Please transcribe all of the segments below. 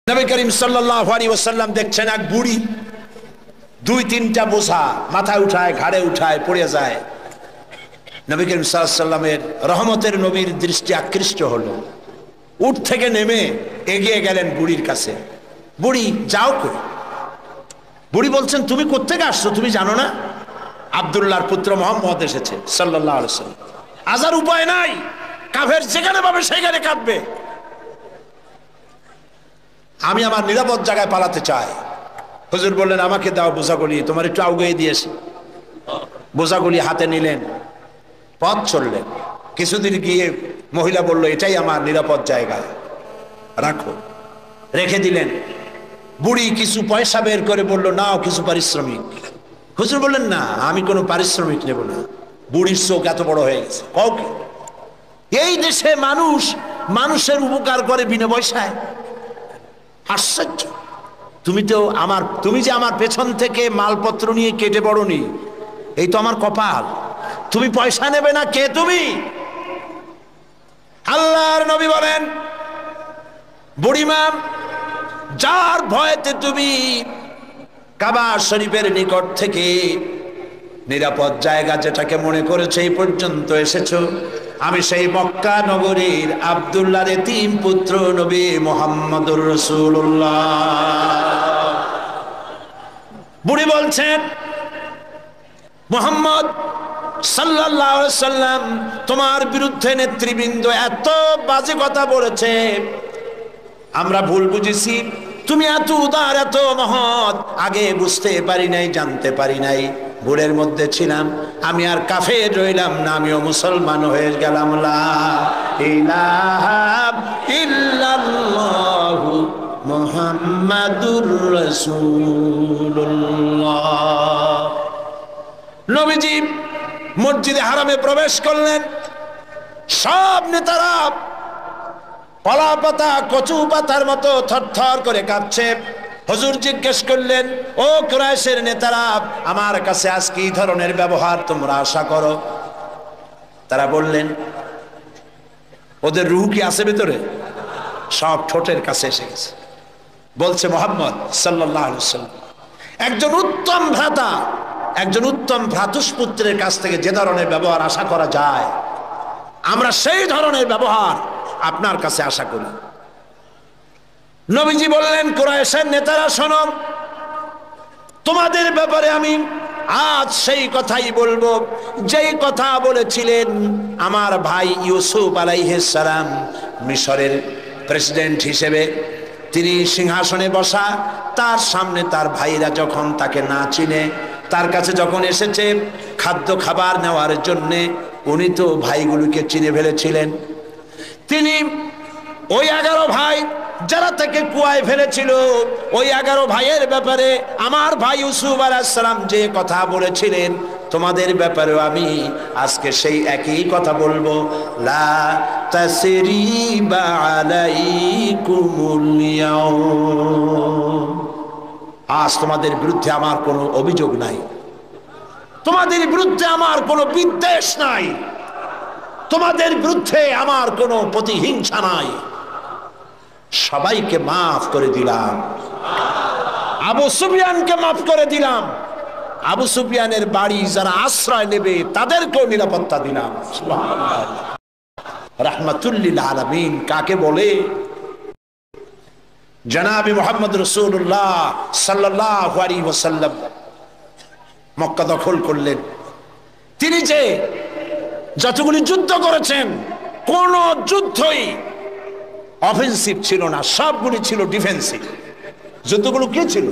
নবী করিম সাল্লাল্লাহু আলাইহি ওয়াসাল্লাম দেখছেন এক বুড়ি দুই তিনটা বোঝা মাথায় উঠায়, ঘাড়ে উঠায়, পড়ে যায়। নবী করিম সাল্লাল্লাহু আলাইহি ওয়াসাল্লামের রহমতের নবীর দৃষ্টি আকৃষ্ট হলো। উঠ থেকে নেমে এগিয়ে গেলেন বুড়ির কাছে। বুড়ি, যাও কই? বুড়ি বলছেন, তুমি কোত্থেকে আসছো? তুমি জানো না আব্দুল্লাহর পুত্র মুহাম্মদ এসেছে সাল্লাল্লাহু আলাইহি ওয়াসাল্লাম। আজার উপায় নাই, কাফের যেখানে পাবে সেখানে কাটবে। আমি আমার নিরাপদ জায়গায় পালাতে চাই। হুজুর বললেন, আমাকে দাও বোঝাগুলি, তোমার একটু আউগিয়ে দিয়েছি। বোঝাগুলি হাতে নিলেন, পথ চললেন। কিছুদিন গিয়ে মহিলা বলল, এটাই আমার নিরাপদ জায়গা, রাখো। রেখে দিলেন। বুড়ি কিছু পয়সা বের করে বলল, নাও কিছু পারিশ্রমিক। হুজুর বললেন, না, আমি কোনো পারিশ্রমিক নেব না। বুড়ির চোখ এত বড় হয়ে গেছে। কাউকে এই দেশে মানুষ মানুষের উপকার করে বিনা পয়সায়? আশ্চর্য। তুমি যে আমার পেছন থেকে মালপত্র নিয়ে কেটে পড়নি, এই তো আমার কপাল। তুমি পয়সা নেবে না? কে তুমি? আল্লাহর নবী বলেন, বুড়িমা, যার ভয়েতে তুমি কাবা শরীফের নিকট থেকে নিরাপদ জায়গা যেটাকে মনে করেছে এই পর্যন্ত এসেছো, আমি সেই মক্কা নগরীর আব্দুল্লাহর এতিম পুত্র নবী মুহাম্মদুর রাসূলুল্লাহ। বুড়ি বলছেন, মুহাম্মদ সাল্লাল্লাহু আলাইহি ওয়াসাল্লাম তোমার বিরুদ্ধে নেতৃবৃন্দ এত বাজে কথা বলেছে, আমরা ভুল বুঝেছি। তুমি এত উদার, এত মহৎ, আগে বুঝতে পারি নাই, জানতে পারি নাই। ভুলের মধ্যে ছিলাম, আমি আর কাফের রইলাম না, আমিও মুসলমান হয়ে গেলাম। লা ইলাহা ইল্লাল্লাহু মুহাম্মাদুর রাসূলুল্লাহ। নবীজি মসজিদে হারামে প্রবেশ করলেন। সব নেতারা কলা পাতা, কচু পাতার মতো থরথর করে কাঁপছে। হুজুর জিজ্ঞেস করলেন, ও কুরাইশের নেতারা, আমার কাছে আজ কি ধরনের ব্যবহার তোমরা আশা করো? তারা বললেন, ওদের রূহ কি আছে ভেতরে? সব ঠোঁটের কাছে এসে গেছে। বলছে, মুহাম্মদ সাল্লাল্লাহু আলাইহি ওয়াসাল্লাম একজন উত্তম ভ্রাতা, একজন উত্তম ভ্রাতুষ্পুত্রের কাছ থেকে যে ধরনের ব্যবহার আশা করা যায়, আমরা সেই ধরনের ব্যবহার আপনার কাছে আশা করি। নবীজি বললেন, কুরাইশের নেতারা শোনো, তোমাদের ব্যাপারে আমি আজ সেই কথাই বলবো যেই কথা বলেছিলেন আমার ভাই ইউসুফ আলাইহিস সালাম মিশরের প্রেসিডেন্ট হিসেবে। তিনি সিংহাসনে বসা, তার সামনে তার ভাইরা যখন তাকে না চিনে, তার কাছে যখন এসেছে খাদ্য খাবার নেওয়ার জন্যে, উনি তো ভাইগুলোকে চিনে ফেলেছিলেন। তিনি ওই 11 ভাই যারা তাকে কুয়ায় ফেলেছিল, ওই 11 ভাইয়ের ব্যাপারে আমার ভাই ইউসুফ আলাইহিস সালাম যে কথা বলেছিলেন, তোমাদের ব্যাপারেও আমি আজকে সেই একই কথা বলবো। লা তাসরিবা আলাইকুমুল ইয়াউম, আজ তোমাদের বিরুদ্ধে আমার কোনো অভিযোগ নাই, তোমাদের বিরুদ্ধে আমার কোনো বিদ্বেষ নাই, তোমাদের বিরুদ্ধে আমার কোনো প্রতিহিংসা নাই। সবাইকে মাফ করে দিলাম। আবু সুফিয়ানকে মাফ করে দিলাম। আবু সুফিয়ানের বাড়ি যারা আশ্রয় নেবে তাদেরকেও নিরাপত্তা দিলাম। সুবহানাল্লাহ। রাহমাতুল লিল আলামিন কাকে বলে? জনাবে মুহাম্মদ রাসূলুল্লাহ সাল্লাল্লাহু আলাইহি ওয়াসাল্লাম মক্কা দখল করলেন। তিনি যে যতগুলি যুদ্ধ করেছেন, কোন যুদ্ধই অফেন্সিভ ছিল না, সবগুলি ছিল ডিফেন্সিভ। যুদ্ধগুলো কি ছিল?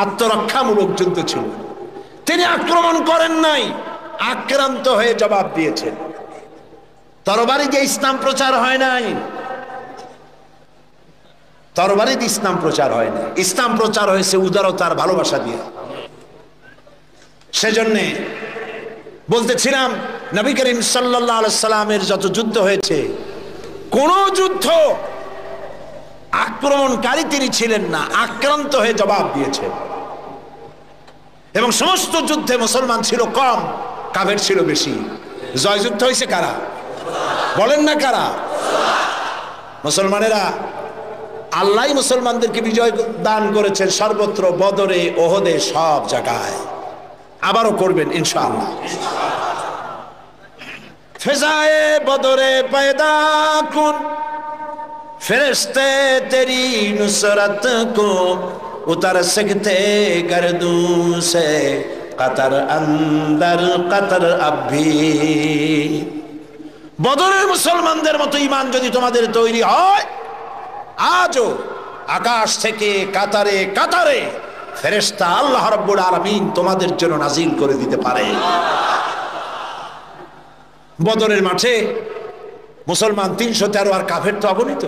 আত্মরক্ষামূলক যুদ্ধ ছিল। তিনি আক্রমণ করেন নাই, আক্রান্ত হয়ে জবাব দিয়েছেন। তরবারি দিয়ে ইসলাম প্রচার হয় নাই, তরবারি দিয়ে ইসলাম প্রচার হয় না। ইসলাম প্রচার হয়েছে উদারতার ভালোবাসা দিয়ে। সেজন্যে বলতেছিলাম, নবী করিম সাল্লাল্লাহু আলাইহি সাল্লামের যত যুদ্ধ হয়েছে, কোন যুদ্ধ আক্রমণকারী তিনি ছিলেন না, আক্রান্ত হয়ে জবাব দিয়েছেন। এবং সমস্ত যুদ্ধে মুসলমান ছিল কম, কাফের ছিল বেশি। জয়যুদ্ধ হয়েছে, কারা? কারা? বলেন না কারা? মুসলমানেরা আল্লাহ মুসলমানদেরকে বিজয় দান করেছেন সর্বত্র, বদরে, ওহদে, সব জায়গায়, আবারও করবেন ইনশাআল্লাহ। ফেজায়ে বদরে পয়দা কুন ফেরেশতে তেরি নুসরত কো উতার सकते गर्दू से कतर अंदर कतर अभी। বদরের মুসলমানদের মতো ঈমান যদি তোমাদের তৈরি হয়, আজও আকাশ থেকে কাতারে কাতারে ফেরেশতা আল্লাহ রাব্বুল আলামিন তোমাদের জন্য নাজিল করে দিতে পারে। বদরের মাঠে মুসলমান 313 আর কাফের তো অগণিত।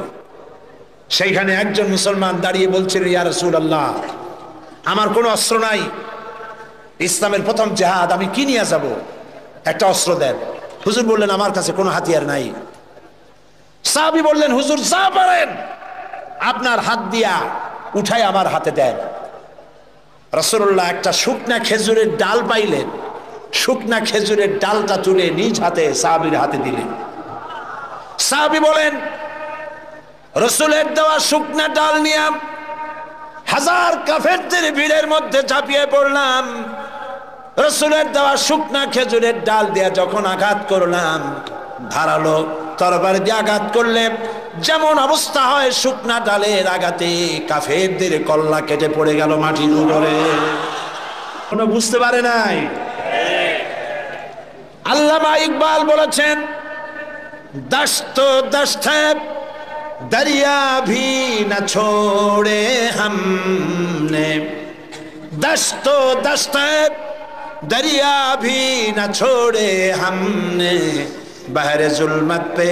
সেইখানে একজন মুসলমান দাঁড়িয়ে বলছিল, ইয়া রাসূলুল্লাহ, আমার কোনো অস্ত্র নাই, ইসলামের প্রথম জিহাদ, আমি কি নিয়ে যাব? একটা অস্ত্র দেন। হুজুর বললেন, আমার কাছে কোনো হাতিয়ার নাই। সাহাবী বললেন, হুজুর যা পারেন আপনার হাত দিয়া উঠাই আমার হাতে দেন। রাসূলুল্লাহ একটা শুকনা খেজুরের ডাল পাইলেন, শুকনা খেজুরের ডালটা তুলে নিজ হাতে সাহাবীর হাতে দিলেন। সাহাবী বলেন, রাসূলের দেওয়া শুকনা ডাল নিয়ে হাজার কাফেরদের ভিড়ের মধ্যে ঝাঁপিয়ে পড়লাম। রাসূলের দেওয়া শুকনা খেজুরের ডাল দিয়ে যখন আঘাত করলাম, ধারালো তরবারি দিয়ে আঘাত করলে যেমন অবস্থা হয়, শুকনা ডালের আঘাতে কাফেরদের কল্লা কেটে পড়ে গেল মাটির উপরে। কোনো বুঝতে পারে নাই। আল্লামা ইকবাল বলেছেন, দস্ত দস্ত दरिया भी न छोड़े हमने, दस्तो दस्त दरिया भी न छोड़े हमने, बहर जुल्मत पे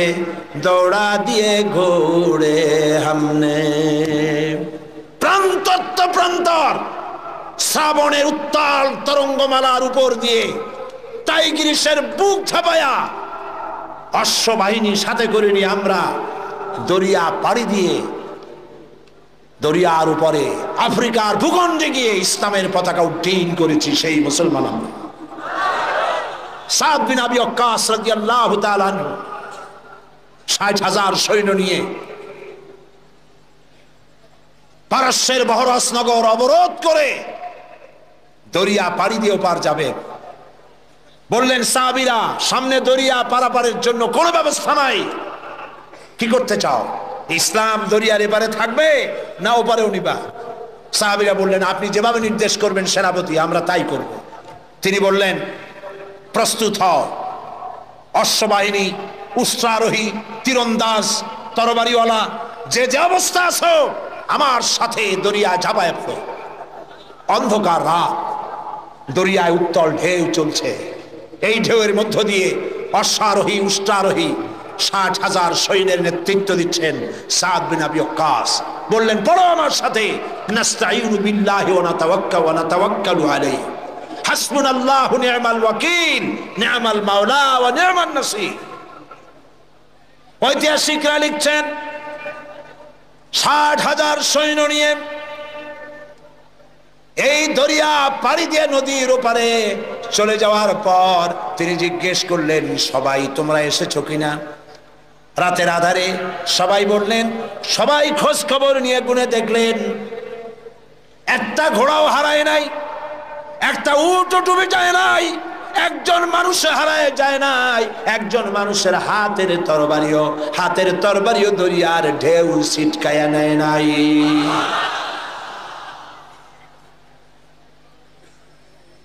दौड़ा दिए घोड़े हमने। প্রান্তর প্রান্তর শ্রাবণের উত্তাল তরঙ্গমালার উপর দিয়ে টাইগ্রিসের বুক ছাপায়া অশ্ববাহিনী সাথে করে নিয়ে আমরা দরিয়া পাড়ি দিয়ে দরিয়ার উপরে আফ্রিকার ভূখণ্ডে গিয়ে ইসলামের পতাকা উড্ডীন করেছি সেই মুসলমান আমরা। সাদ বিন আবি ওয়াক্কাস রাদিয়াল্লাহু তাআলা আনহু 60,000 সৈন্য নিয়ে পারস্যের বহরাস নগর অবরোধ করে দরিয়া পাড়ি দিয়ে পার যাবে। বললেন সাহাবীরা, সামনে দরিয়া পারাপারের জন্য কোনো ব্যবস্থা নাই, কি করতে চাও? ইসলাম দরিয়ার এপারে থাকবে না ওপারেও নিবা? সাহাবীরা বললেন, আপনি যেভাবে নির্দেশ করবেন সেনাপতি, আমরা তাই করব। তিনি বললেন, প্রস্তুত হও, অশ্ববাহিনী, উষ্ট্রারোহী, তীরন্দাজ, তরবারিওয়ালা, যে যে অবস্থা আছো আমার সাথে দরিয়া ঝাঁপায় পড়ো। অন্ধকার রাত, দরিয়ায় উত্তল ঢেউ চলছে। এই ঢেউয়ের মধ্য দিয়ে অশ্বারোহী, উষ্ট্রারোহী 60,000 সৈন্যের নেতৃত্ব দিচ্ছেন সাদ বিন আবি ওয়াক্কাস। বললেন, পড়ো আমার সাথে, নাস্তাঈনু বিল্লাহি ওয়া নাতাওয়াক্কালু আলাইহি, হাসবুনাল্লাহু নি'মাল ওয়াকিল, নি'মাল মাওলা ওয়া নি'মান নাসীর। ঐতিহাসিকরা লিখছেন, 60,000 সৈন্য নিয়ে এই দরিয়া পাড়ি দিয়ে নদীর ওপারে চলে যাওয়ার পর তিনি জিজ্ঞেস করলেন, সবাই তোমরা এসেছো কিনা? রাতের আধারে সবাই বললেন, সবাই খোঁজ খবর নিয়ে গুনে দেখলেন একটা ঘোড়াও হারায় নাই, একটা উটও ডুবে যায় নাই, একজন মানুষ হারায় যায় নাই, একজন মানুষের হাতের তরবারিও দরিয়ার ঢেউ ছিটকায়া নেয় নাই।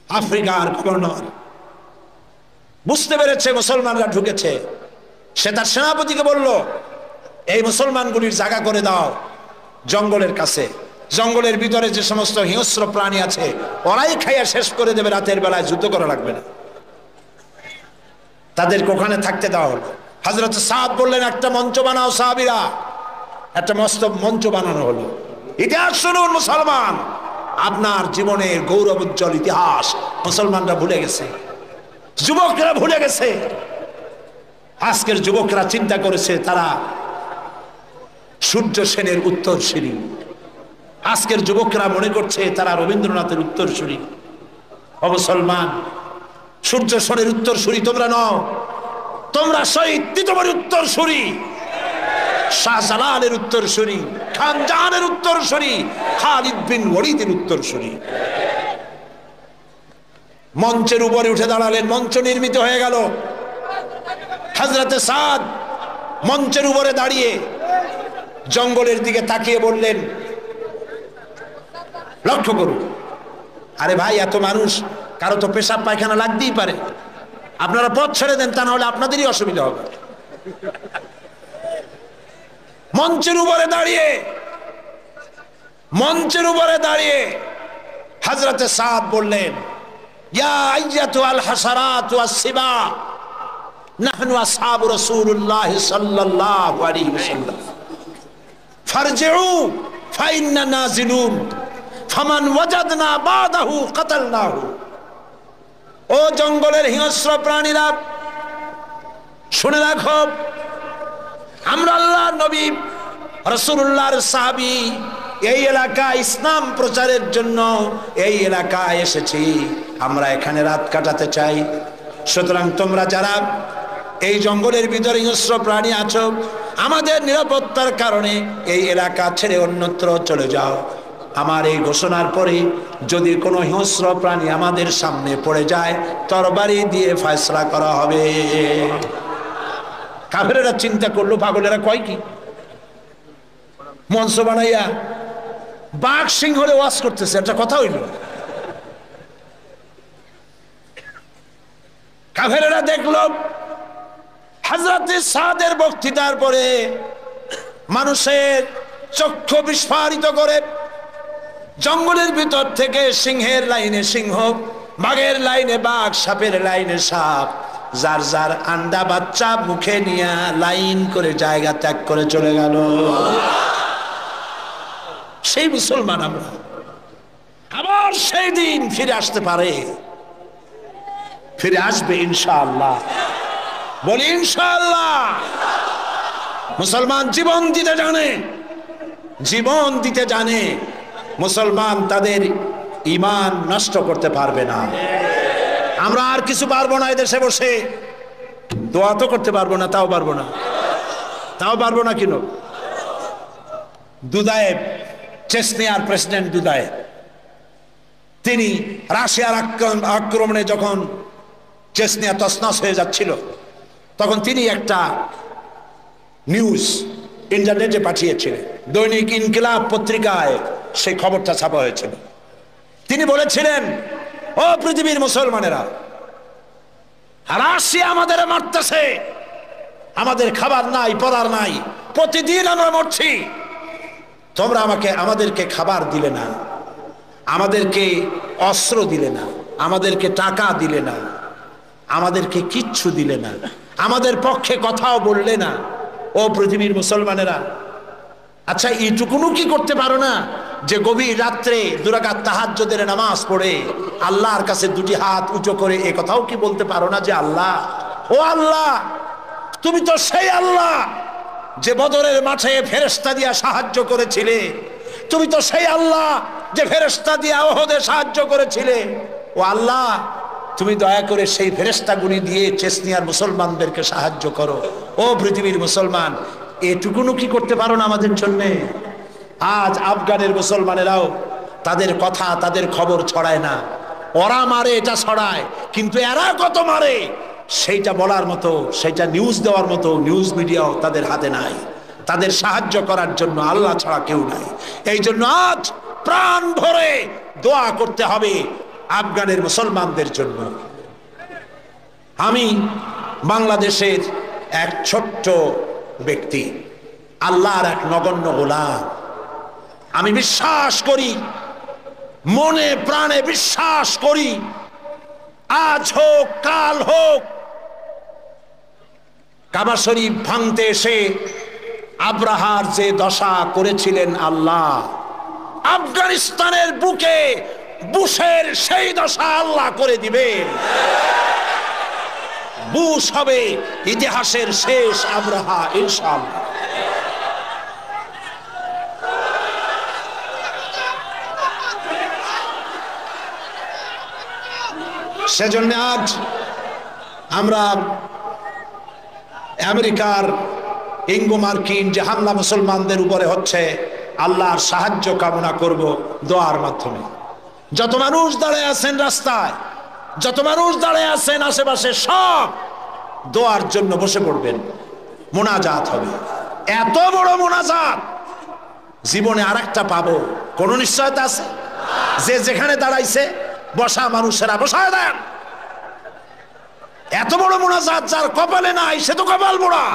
আফ্রিকার গভর্নর বুঝতে পেরেছে মুসলমানরা ঢুকেছে। সে তার সেনাপতিকে বলল, এই মুসলমানগুলির জায়গা করে দাও জঙ্গলের কাছে, জঙ্গলের ভিতরে যে সমস্ত হিংস্র প্রাণী আছে ওরাই খাইয়া শেষ করে দেবে, রাতের বেলায় যুদ্ধ করা লাগবে না, তাদেরকে ওখানে থাকতে দেওয়া হলো। হযরত সাদ বললেন, একটা মঞ্চ বানাও সাহাবীরা। একটা মস্ত মঞ্চ বানানো হলো। ইতিহাস শুনুন মুসলমান, আপনার জীবনের গৌরব উজ্জ্বল ইতিহাস মুসলমানরা ভুলে গেছে, যুবকরা ভুলে গেছে। আজকের যুবকরা চিন্তা করেছে তারা সূর্য সেনের উত্তরসূরি, আজকের যুবকরা মনে করছে তারা রবীন্দ্রনাথের উত্তরসূরি। ও মুসলমান, সূর্য সেনের উত্তরসূরি তোমরা নও, তোমরা শহীদ তীতমণির উত্তরসূরি। শাহজালালের উত্তরসূরি, খান জাহানের উত্তরসূরি, খালিদ বিন ওয়ালিদের উত্তরসূরি। মঞ্চের উপরে উঠে দাঁড়ালেন, মঞ্চ নির্মিত হয়ে গেল। হযরতে সাদ মঞ্চের উপরে দাঁড়িয়ে জঙ্গলের দিকে তাকিয়ে বললেন, লক্ষ্য করুন, আরে ভাই এত মানুষ, কারো তো পেশাব পায়খানা লাগতেই পারে, আপনারা পথ ছেড়ে দেন, তা না হলে আপনাদেরই অসুবিধা হবে। মঞ্চের উপরে দাঁড়িয়ে হযরতে সাদ বললেন, ইয়া আইয়াতুল হাসারাত ওয়াস সিবা, নাহনু আসহাবু রাসূলুল্লাহ সাল্লাল্লাহু আলাইহি ওয়াসাল্লাম, ফারজিউ ফাইন্না নাজিলুন, ফামান ওয়াজাদনা বাদাহু কাতালনাহু। ও জঙ্গলের হিংস্র প্রাণীরা, শুনে রাখো, আমরা আল্লাহর নবী রাসূলুল্লাহর সাহাবী, এই এলাকায় ইসলাম প্রচারের জন্য এই এলাকায় এসেছি, আমরা এখানে রাত কাটাতে চাই। সুতরাং তোমরা যারা এই জঙ্গলের ভিতরে হিংস্র প্রাণী আছো, আমাদের নিরাপত্তার কারণে এই এলাকা ছেড়ে অন্যত্র চলে যাও। আমার এই ঘোষণার পরে যদি কোনো হিংস্র প্রাণী আমাদের সামনে পড়ে যায়, তরবারি দিয়ে ফয়সালা করা হবে। কাফেরেরা চিন্তা করলো, পাগলেরা কয় কি, মঞ্চ বানাইয়া বাঘ সিংহরে ওয়াজ করতেছে, একটা কথা হইল। কাফেরেরা দেখলো হযরতে সাদের বক্তৃতার পরে মানুষের চক্ষু বিস্ফারিত করে জঙ্গলের ভিতর থেকে সিংহের লাইনে সিংহ, বাঘের লাইনে বাঘ, সাপের লাইনে সাপ, যার যার আন্ডা বাচ্চা মুখে নিয়ে লাইন করে জায়গা ত্যাগ করে চলে গেল। সেই মুসলমান আমরা, আবার সেই দিন ফিরে আসতে পারে, ফিরে আসবে ইনশাআল্লাহ, বলি ইনশাআল্লাহ। মুসলমান জীবন দিতে জানে, জীবন দিতে জানে। মুসলমান তাদের ঈমান নষ্ট করতে পারবে না। আমরা আর কিছু পারবো না, এদেশে বসে দোয়া তো করতে পারবো না, তাও পারবো না কেন? দুদায়েব, চেচনিয়ার প্রেসিডেন্ট দুদায়েব, তিনি রাশিয়ার আক্রমণে যখন চেচনিয়া তছনছ হয়ে যাচ্ছিল, তখন তিনি একটা নিউজ ইন্টারনেটে পাঠিয়েছিলেন, দৈনিক ইনকিলাব পত্রিকায় সেই খবরটা ছাপা হয়েছিল। তিনি বলেছিলেন, ও পৃথিবীর মুসলমানেরা, রাশিয়া আমাদের মারতেছে, আমাদের খাবার নাই, পড়ার নাই, প্রতিদিন আমরা মরছি, তোমরা আমাদেরকে খাবার দিলে না, আমাদেরকে অস্ত্র দিলে না, আমাদেরকে টাকা দিলে না, আমাদেরকে কিচ্ছু দিলে না, আমাদের পক্ষে কথাও বললে না। ও পৃথিবীর মুসলমানেরা, আচ্ছা এইটুকুনও কি করতে পারো না যে গভীর রাত্রে 2 রাকাত তাহাজ্জুদের নামাজ পড়ে আল্লাহর কাছে 2টি হাত উঁচু করে এ কথাও কি বলতে পারো না যে আল্লাহ, ও আল্লাহ, তুমি তো সেই আল্লাহ যে বদরের মাঠে ফেরেশতা দিয়া সাহায্য করেছিলে, তুমি তো সেই আল্লাহ যে ফেরেশতা দিয়া ওহদে সাহায্য করেছিলে, ও আল্লাহ, তুমি দয়া করে সেই ফেরেশতাগুলি দিয়ে চেচনিয়ার মুসলমানদেরকে সাহায্য করো। ও পৃথিবীর মুসলমান, এটুকুনও কি করতে পারো না আমাদের জন্যে? আজ আফগানের মুসলমানেরাও তাদের কথা, তাদের খবর ছড়ায় না, ওরা মারে এটা ছড়ায়, কিন্তু এরা কত মারে সেইটা বলার মতো, সেইটা নিউজ দেওয়ার মতো নিউজ মিডিয়াও তাদের হাতে নাই। তাদের সাহায্য করার জন্য আল্লাহ ছাড়া কেউ নাই। এই জন্য আজ প্রাণ ভরে দোয়া করতে হবে আফগানের মুসলমানদের জন্য। আমি বাংলাদেশের এক ছোট্ট ব্যক্তি, আল্লাহর এক নগণ্য গোলাম। আমি বিশ্বাস করি, মনে প্রাণে বিশ্বাস করি, আজ হোক কাল হোক, কাবা শরীফ ভাঙতে এসে আব্রাহার যে দশা করেছিলেন আল্লাহ, আফগানিস্তানের বুকে বুশের সেই দশা আল্লাহ করে দিবেন। বুশ হবে ইতিহাসের শেষ আব্রাহা ইনশাআল্লাহ। সেজন্য আজ আমরা আমেরিকার ইঙ্গো মার্কিন যে হামলা মুসলমানদের উপরে হচ্ছে, আল্লাহর সাহায্য কামনা করব দোয়ার মাধ্যমে। যত মানুষ দাঁড়ায় আছেন রাস্তায়, যত মানুষ দাঁড়ায় আছেন আশেপাশে, সব দোয়ার জন্য বসে পড়বেন, মোনাজাত হবে। এত বড় মোনাজাত জীবনে আরেকটা পাবো কোন নিশ্চয়তা আছে? যে যেখানে দাঁড়াইছে বসা মানুষেরা বসায় দেন। এত বড় মোনাজাত যার কপালে নাই সে তো কপাল মোড়া।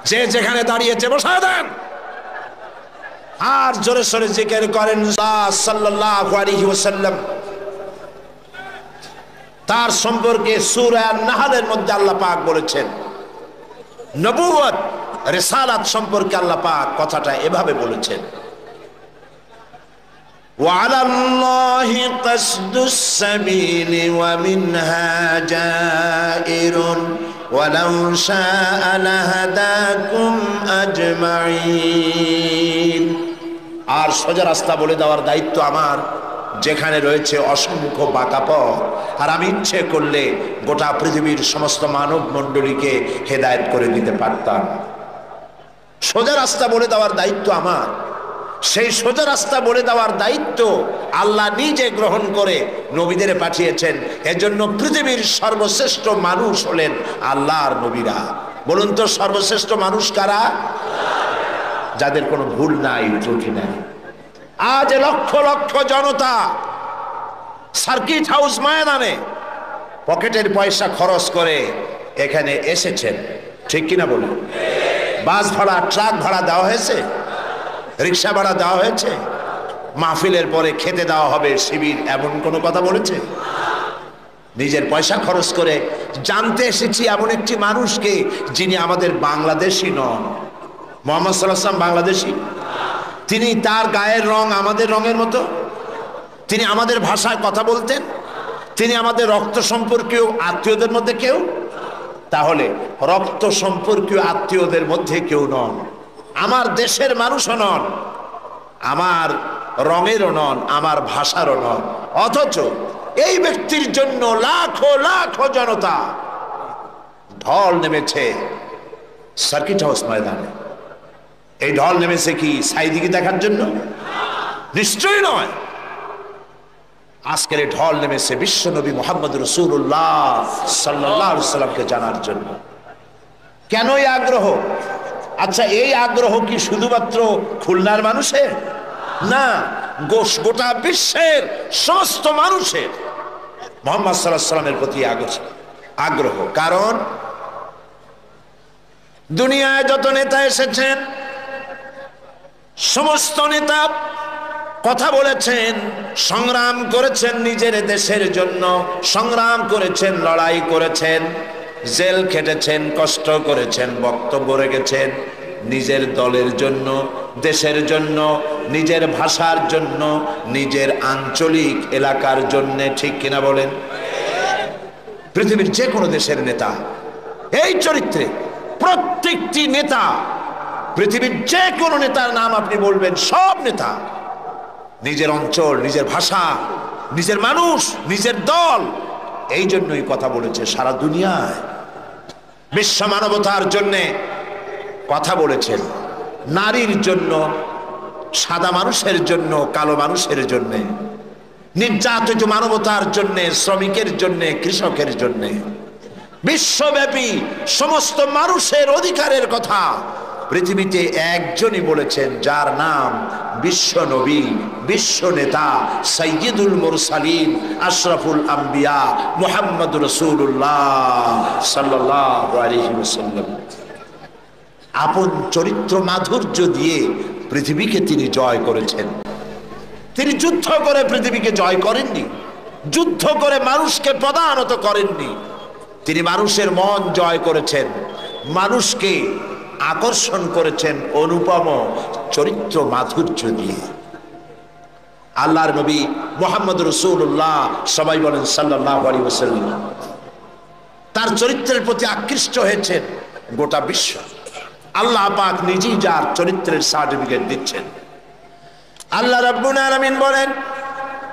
যে যেখানে দাঁড়িয়েছে বসায় দেন। আর জোরে সোরে জিকির করেন সাল্লাল্লাহু আলাইহি ওয়াসাল্লাম। তার সম্পর্কে সূরা আন-নাহলের মধ্যে আল্লাহ পাক বলেছেন, নবুয়ত রিসালাত সম্পর্কে আল্লাহ পাক কথাটা এভাবে বলেছেন, وعلى الله قصد السبيل ومنها جائر ولو شاء لهداكم أجمعين। আর সোজা রাস্তা বলে দেওয়ার দায়িত্ব আমার, যেখানে রয়েছে অসংখ্য বাঁকা পথ। আর আমি ইচ্ছে করলে গোটা পৃথিবীর সমস্ত মানব মণ্ডলীকে হেদায়েত করে দিতে পারতাম। সোজা রাস্তা বলে দেওয়ার দায়িত্ব আমার। সেই সোজা রাস্তা বলে দেওয়ার দায়িত্ব আল্লাহ নিজে গ্রহণ করে নবীদের পাঠিয়েছেন। এজন্য পৃথিবীর সর্বশ্রেষ্ঠ মানুষ হলেন আল্লাহর নবীরা। বলুন তো সর্বশ্রেষ্ঠ মানুষ কারা? যাদের কোনো ভুল নাই, ত্রুটি নাই। আজ লক্ষ লক্ষ জনতা সার্কিট হাউস ময়দানে পকেটের পয়সা খরচ করে এখানে এসেছেন, ঠিক কিনা বলুন? বাস ভাড়া, ট্রাক ভাড়া দেওয়া হয়েছে, রিক্সা ভাড়া দেওয়া হয়েছে, মাহফিলের পরে খেতে দেওয়া হবে শিবির, এমন কোনো কথা বলেছে? নিজের পয়সা খরচ করে জানতে এসেছি এমন একটি মানুষকে যিনি আমাদের বাংলাদেশি নন। মুহাম্মদ সাল্লাল্লাহু আলাইহি ওয়াসাল্লাম বাংলাদেশি? তিনি তার গায়ের রং আমাদের রঙের মতো? তিনি আমাদের ভাষায় কথা বলতেন? তিনি আমাদের রক্ত সম্পর্কীয় আত্মীয়দের মধ্যে কেউ? তাহলে রক্ত সম্পর্কীয় আত্মীয়দের মধ্যে কেউ নন, আমার দেশের মানুষও নন, আমার রঙেরও নন, আমার ভাষারও নন। অথচ এই ব্যক্তির জন্য লাখো লাখো জনতা ঢল নেমেছে সার্কিট হাউস ময়দানে। এই ঢল নেমেছে কি সাইদিকে দেখার জন্য? নিশ্চয়ই নয়। আজকের ঢল নেমেছে বিশ্ব নবী মুহাম্মদ রাসূলুল্লাহ সাল্লাল্লাহু আলাইহি ওয়াসাল্লামকে জানার জন্য। কেন এই আগ্রহ? আচ্ছা, এই আগ্রহ কি শুধুমাত্র খুলনার মানুষের? না, গোটা বিশ্বের সমস্ত মানুষের মুহাম্মদ সাল্লাল্লাহু আলাইহি ওয়াসাল্লামের প্রতি আগ্রহ। কারণ দুনিয়ায় যত নেতা এসেছেন, সমস্ত নেতা কথা বলেছেন, সংগ্রাম করেছেন নিজের দেশের জন্য, সংগ্রাম করেছেন, লড়াই করেছেন, জেল খেটেছেন, কষ্ট করেছেন, বক্তব্য রেখেছেন নিজের দলের জন্য, দেশের জন্য, নিজের ভাষার জন্য, নিজের আঞ্চলিক এলাকার জন্য, ঠিক কিনা বলেন? পৃথিবীর যে কোনো দেশের নেতা এই চরিত্রে, প্রত্যেকটি নেতা, পৃথিবীর যে কোনো নেতার নাম আপনি বলবেন, সব নেতা নিজের অঞ্চল, নিজের ভাষা, নিজের মানুষ, নিজের দল, এই জন্যই কথা বলেছে সারা দুনিয়ায়। বিশ্ব মানবতার জন্য কথা বলেছেন, নারীর জন্য, সাদা মানুষের জন্য, কালো মানুষের জন্য, নির্যাতিত মানবতার জন্য, শ্রমিকের জন্য, কৃষকের জন্য, বিশ্বব্যাপী সমস্ত মানুষের অধিকারের কথা পৃথিবীতে একজনই বলেছেন, যার নাম বিশ্ব নবী, বিশ্ব নেতা, সাইয়্যিদুল মুরসালিন, আশরাফুল আম্বিয়া, মুহাম্মদুর রাসূলুল্লাহ সাল্লাল্লাহু আলাইহি ওয়াসাল্লাম। আপন চরিত্র মাধুর্য দিয়ে পৃথিবীকে তিনি জয় করেছেন। তিনি যুদ্ধ করে পৃথিবীকে জয় করেননি, যুদ্ধ করে মানুষকে পদানত করেননি। তিনি মানুষের মন জয় করেছেন, মানুষকে আকর্ষণ করেছেন অনুপম চরিত্র মাধুর্য দিয়ে। আল্লাহর নবী মুহাম্মদ রাসূলুল্লাহ, সবাই বলেন সাল্লাল্লাহু আলাইহি ওয়াসাল্লাম, তার চরিত্রের প্রতি আকৃষ্ট হয়েছেন গোটা বিশ্ব। আল্লাহ পাক নিজেই যার চরিত্রের সার্টিফিকেট দিচ্ছেন। আল্লাহ রাব্বুল আলামিন বলেন,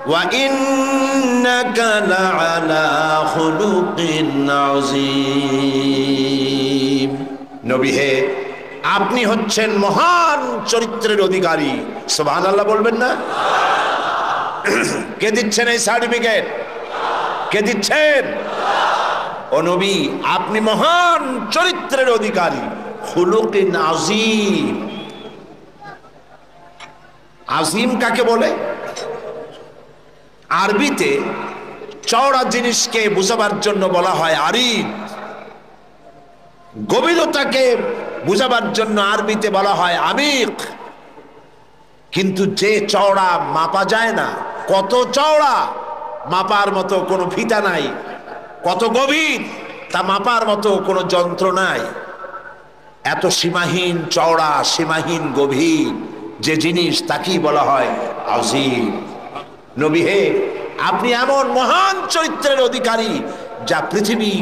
ওয়া ইন্নাকা লাআলা খুলুকিন আযীম। নবী হে, আপনি হচ্ছেন মহান চরিত্রের অধিকারী। সুবহানাল্লাহ বলবেন না? কে দিচ্ছেন এই সার্টিফিকেট? কে দিচ্ছেন? ও নবী, আপনি মহান চরিত্রের অধিকারী, খুলুকিন আযীম। আযীম কাকে বলে? আরবিতে চওড়া জিনিসকে বোঝাবার জন্য বলা হয় আরিদ। গভীরতাকে বোঝাবার জন্য আরবিতে বলা হয় আমিক। কিন্তু যে চওড়া মাপা যায় না, কত চওড়া মাপার মতো কোনো ফিতা নাই, কত গভীর তা মাপার মতো কোনো যন্ত্র নাই। এত সীমাহীন চওড়া, সীমাহীন গভীর যে জিনিস, তাকেই বলা হয় আযীম। নবী হে, আপনি এমন মহান চরিত্রের অধিকারী যা পৃথিবী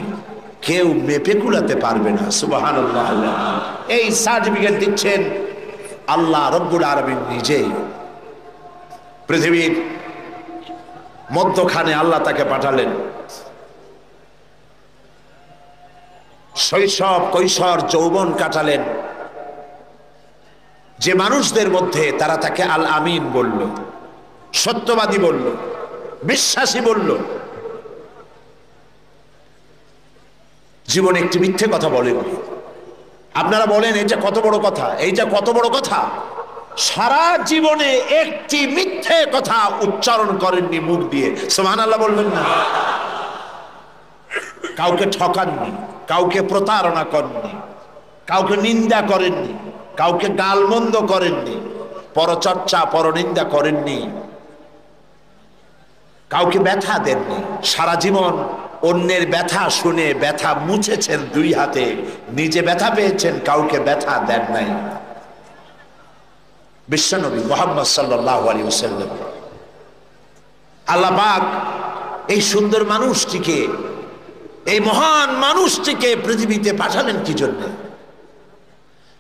কেউ মেপে কুলাতে পারবে না। সুবহানাল্লাহ। এই সার্টিফিকেট দিচ্ছেন আল্লাহ রব্বুল আলামিন নিজেই। পৃথিবীর মধ্যখানে আল্লাহ তাকে পাঠালেন। শৈশব, কৈশোর, যৌবন কাটালেন যে মানুষদের মধ্যে, তারা তাকে আল আমিন বলল, সত্যবাদী বলল, বিশ্বাসী বলল। জীবনে একটি মিথ্যে কথা বলেননি। আপনারা বলেন এইটা কত বড় কথা, এইটা কত বড় কথা। সারা জীবনে একটি মিথ্যে কথা উচ্চারণ করেননি মুখ দিয়ে। সুবহানাল্লাহ বলবেন না? কাউকে ঠকাননি, কাউকে প্রতারণা করেননি, কাউকে নিন্দা করেননি, কাউকে গালমন্দ করেননি, পরচর্চা, পরনিন্দা করেননি, কাউকে ব্যথা দেননি। সারা জীবন অন্যের ব্যথা শুনে ব্যথা মুছেছেন দুই হাতে, নিজে ব্যথা পেয়েছেন, কাউকে ব্যথা দেন নাই। বিশ্বনবী মুহাম্মদ সাল্লাল্লাহু আলাইহি ওয়াসাল্লাম, আল্লাহ পাক এই সুন্দর মানুষটিকে, এই মহান মানুষটিকে পৃথিবীতে পাঠালেন কি জন্য?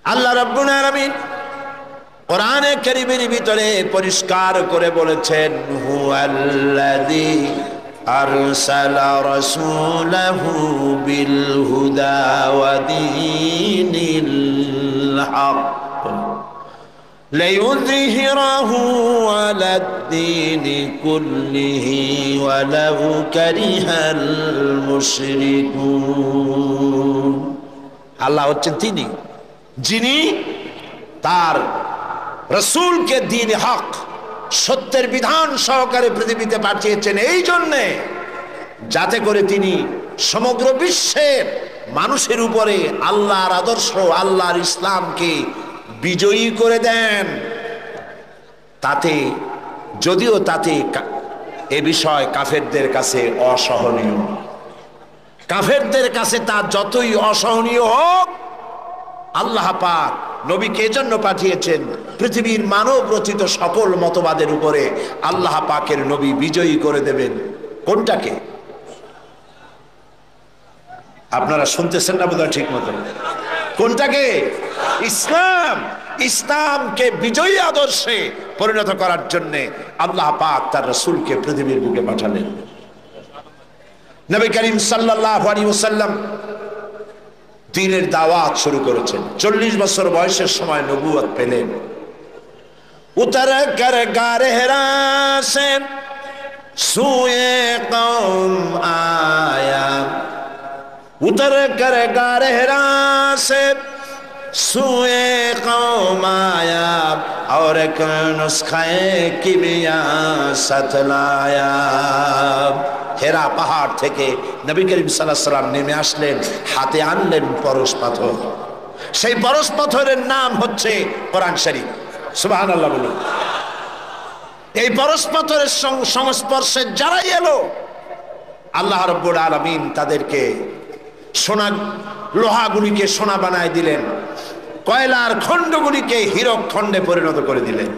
আল্লাহ রাব্বুল আলামিন কোরআনে কারীমের ভিতরে পরিষ্কার করে বলেছেন, হুয়াল্লাযী আরসালা রাসূলাহু বিল হুদা ওয়া দীনিল হক লিইয়ুযহিরাহু আলাদ-দীনি কুল্লিহি ওয়ালাউ কারিহাল মুশরিকুন। আল্লাহ হচ্ছেন তিনি যিনি তার রাসূলকে দ্বীন হক, সত্যের বিধান সহকারে পৃথিবীতে পাঠিয়েছেন, এই জন্যে যাতে করে তিনি সমগ্র বিশ্বের মানুষের উপরে আল্লাহর আদর্শ, আল্লাহর ইসলামকে বিজয়ী করে দেন। তাতে যদিও তাতে এ বিষয় কাফেরদের কাছে অসহনীয়, কাফেরদের কাছে তা যতই অসহনীয় হোক, আল্লাহ পাক নবীকে এজন্য পাঠিয়েছেন পৃথিবীর মানব রচিত সকল মতবাদের উপরে আল্লাহ পাকের নবী বিজয়ী করে দেবেন। কোনটাকে? আপনারা শুনতেছেন না বোধহয় ঠিক মতো। কোনটাকে? ইসলাম। ইসলামকে বিজয়ী আদর্শে পরিণত করার জন্য আল্লাহ পাক তার রাসূলকে পৃথিবীর বুকে পাঠালেন। নবী করিম সাল্লাল্লাহু আলাইহি ওয়াসাল্লাম দ্বীনের দাওয়াত শুরু করেছেন। 40 বছর বয়সের সময় নবুয়ত পেলেন। উতর কর গারে হেরা সে সুয়ে কওম আয়া, উতর কর গারে হেরা সে সুয়ে কওম আয়া, और एक नुस्खे किमिया सतलाया। হেরা পাহাড় থেকে নবী করিম সাল্লাল্লাহু আলাইহি সাল্লাম নেমে আসলেন, হাতে আনলেন পরশ পাথর। সেই পরশ পাথরের নাম হচ্ছে কোরআন শরীফ। সুবহানাল্লাহ বলুন। এই পরশ পাথরের সংস্পর্শে যারাই এলো, আল্লাহ রাব্বুল আলামিন তাদেরকে সোনা, লোহাগুলিকে সোনা বানায় দিলেন, কয়লার খণ্ডগুলিকে হীরক খণ্ডে পরিণত করে দিলেন।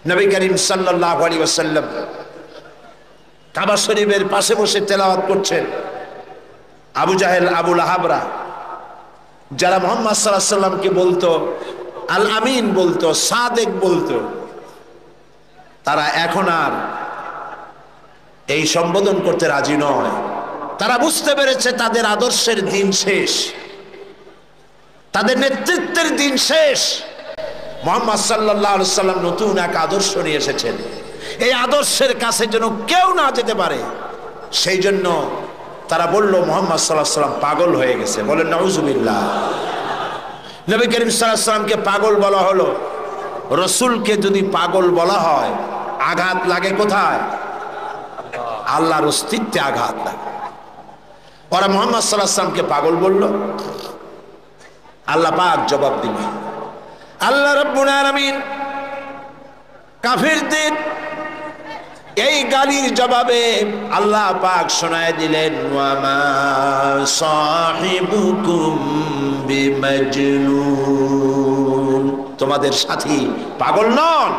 নবী করিম সাল্লাল্লাহু আলাইহি ওয়াসাল্লাম কাবা শরীফের পাশে বসে তেলাওয়াত করছেন। আবু জাহেল, আবু লাহাবরা, যারা মুহাম্মদ সাল্লাল্লাহু আলাইহি ওয়াসাল্লামকে বলতো আল আমিন, বলতো সাদেক, বলতো, তারা এখন আর এই সম্বোধন করতে রাজি নয়। তারা বুঝতে পেরেছে তাদের আদর্শের দিন শেষ, তাদের নেতৃত্বের দিন শেষ। মুহাম্মদ সাল্লাল্লাহু আলাইহি ওয়াসাল্লাম নতুন এক আদর্শ নিয়ে এসেছেন। এই আদর্শের কাছে যেন কেউ না যেতে পারে, সেই জন্য তারা বলল মুহাম্মদ সাল্লাল্লাহু আলাইহি ওয়াসাল্লাম পাগল হয়ে গেছে। বলেন নাউজুবিল্লাহ। নবী করিম সাল্লাল্লাহু আলাইহি ওয়াসাল্লামকে পাগল বলা হলো। রসুলকে যদি পাগল বলা হয়, আঘাত লাগে কোথায়? আল্লাহর অস্তিত্বে আঘাত লাগে। ওরা মুহাম্মদ সাল্লাল্লাহু আলাইহি ওয়াসাল্লামকে পাগল বলল, আল্লাহ পাক জবাব দিলেন। আল্লাহ রাব্বুল আলামিন কাফিরদের এই গালির জবাবে আল্লাহ পাক শোনায় দিলেন, ওয়া মা সাহিবুকুম বিমাজনুন, তোমাদের সাথী পাগল নন।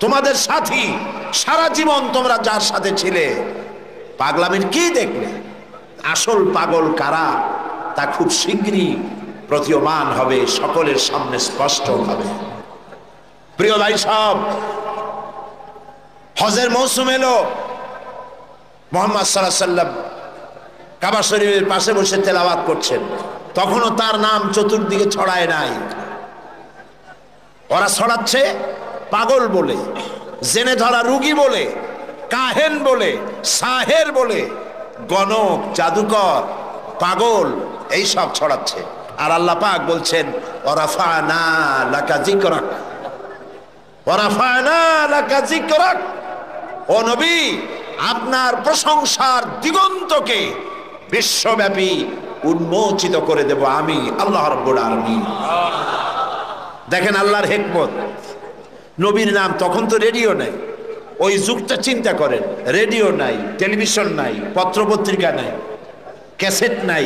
তোমাদের সাথী সারা জীবন তোমরা যার সাথে ছিলে, পাগলামির কি দেখলে? আসল পাগল কারা তা খুব শীঘ্রই প্রতীয়মান হবে, সকলের সামনে স্পষ্ট হবে। প্রিয় ভাই সব, হজের মৌসুম এলো। মুহাম্মদ সাল্লাল্লাহু আলাইহি ওয়াসাল্লাম কাবা শরীফের পাশে বসে তেলাওয়াত করছেন। তখনও তার নাম চতুর্দিকে ছড়ায় নাই। ওরা ছড়াচ্ছে পাগল বলে, জেনে ধরা রুগী বলে, কাহেন বলে, সাহের বলে, গণক, জাদুকর, পাগল, এই সব ছড়াচ্ছে। আর আল্লাহ পাক বলছেন, ওয়ারাফানা লাকা যিকরাক, ওয়ারাফানা লাকা যিকরাক, ও নবী, আপনার প্রশংসার দিগন্তকে বিশ্বব্যাপী উন্মোচিত করে দেব আমি আল্লাহ রাব্বুল আলামিন। দেখেন আল্লাহর হিকমত। নবীর নাম, তখন তো রেডিও নাই, ওই যুগটা চিন্তা করেন। রেডিও নাই, টেলিভিশন নাই, পত্রপত্রিকা নাই, ক্যাসেট নাই,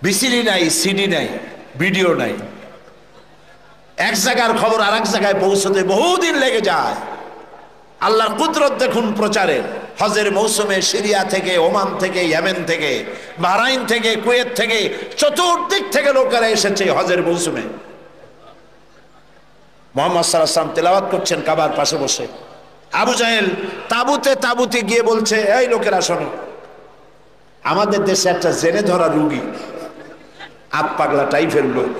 ভিসিডি নাই, সিডি নাই, ভিডিও নাই। এক জায়গার খবর আর এক জায়গায় পৌঁছতে বহুদিন লেগে যায়। আল্লাহর কুদরত দেখুন প্রচারের। হজের মৌসুমে সিরিয়া থেকে, ওমান থেকে, ইয়েমেন থেকে, বাহরাইন থেকে, কুয়েত থেকে, চতুর্দিক থেকে লোকেরা এসেছে হজের মৌসুমে। মুহাম্মদ সাল্লাল্লাহু আলাইহি ওয়াসাল্লাম তেলাওয়াত করছেন কাবার পাশে বসে। আবু জাহেল তাবুতে তাবুতে গিয়ে বলছে, এই লোকেরা শোনো, আমাদের দেশে একটা জেনে ধরা রুগী, আত পাগলা টাইপের লোক,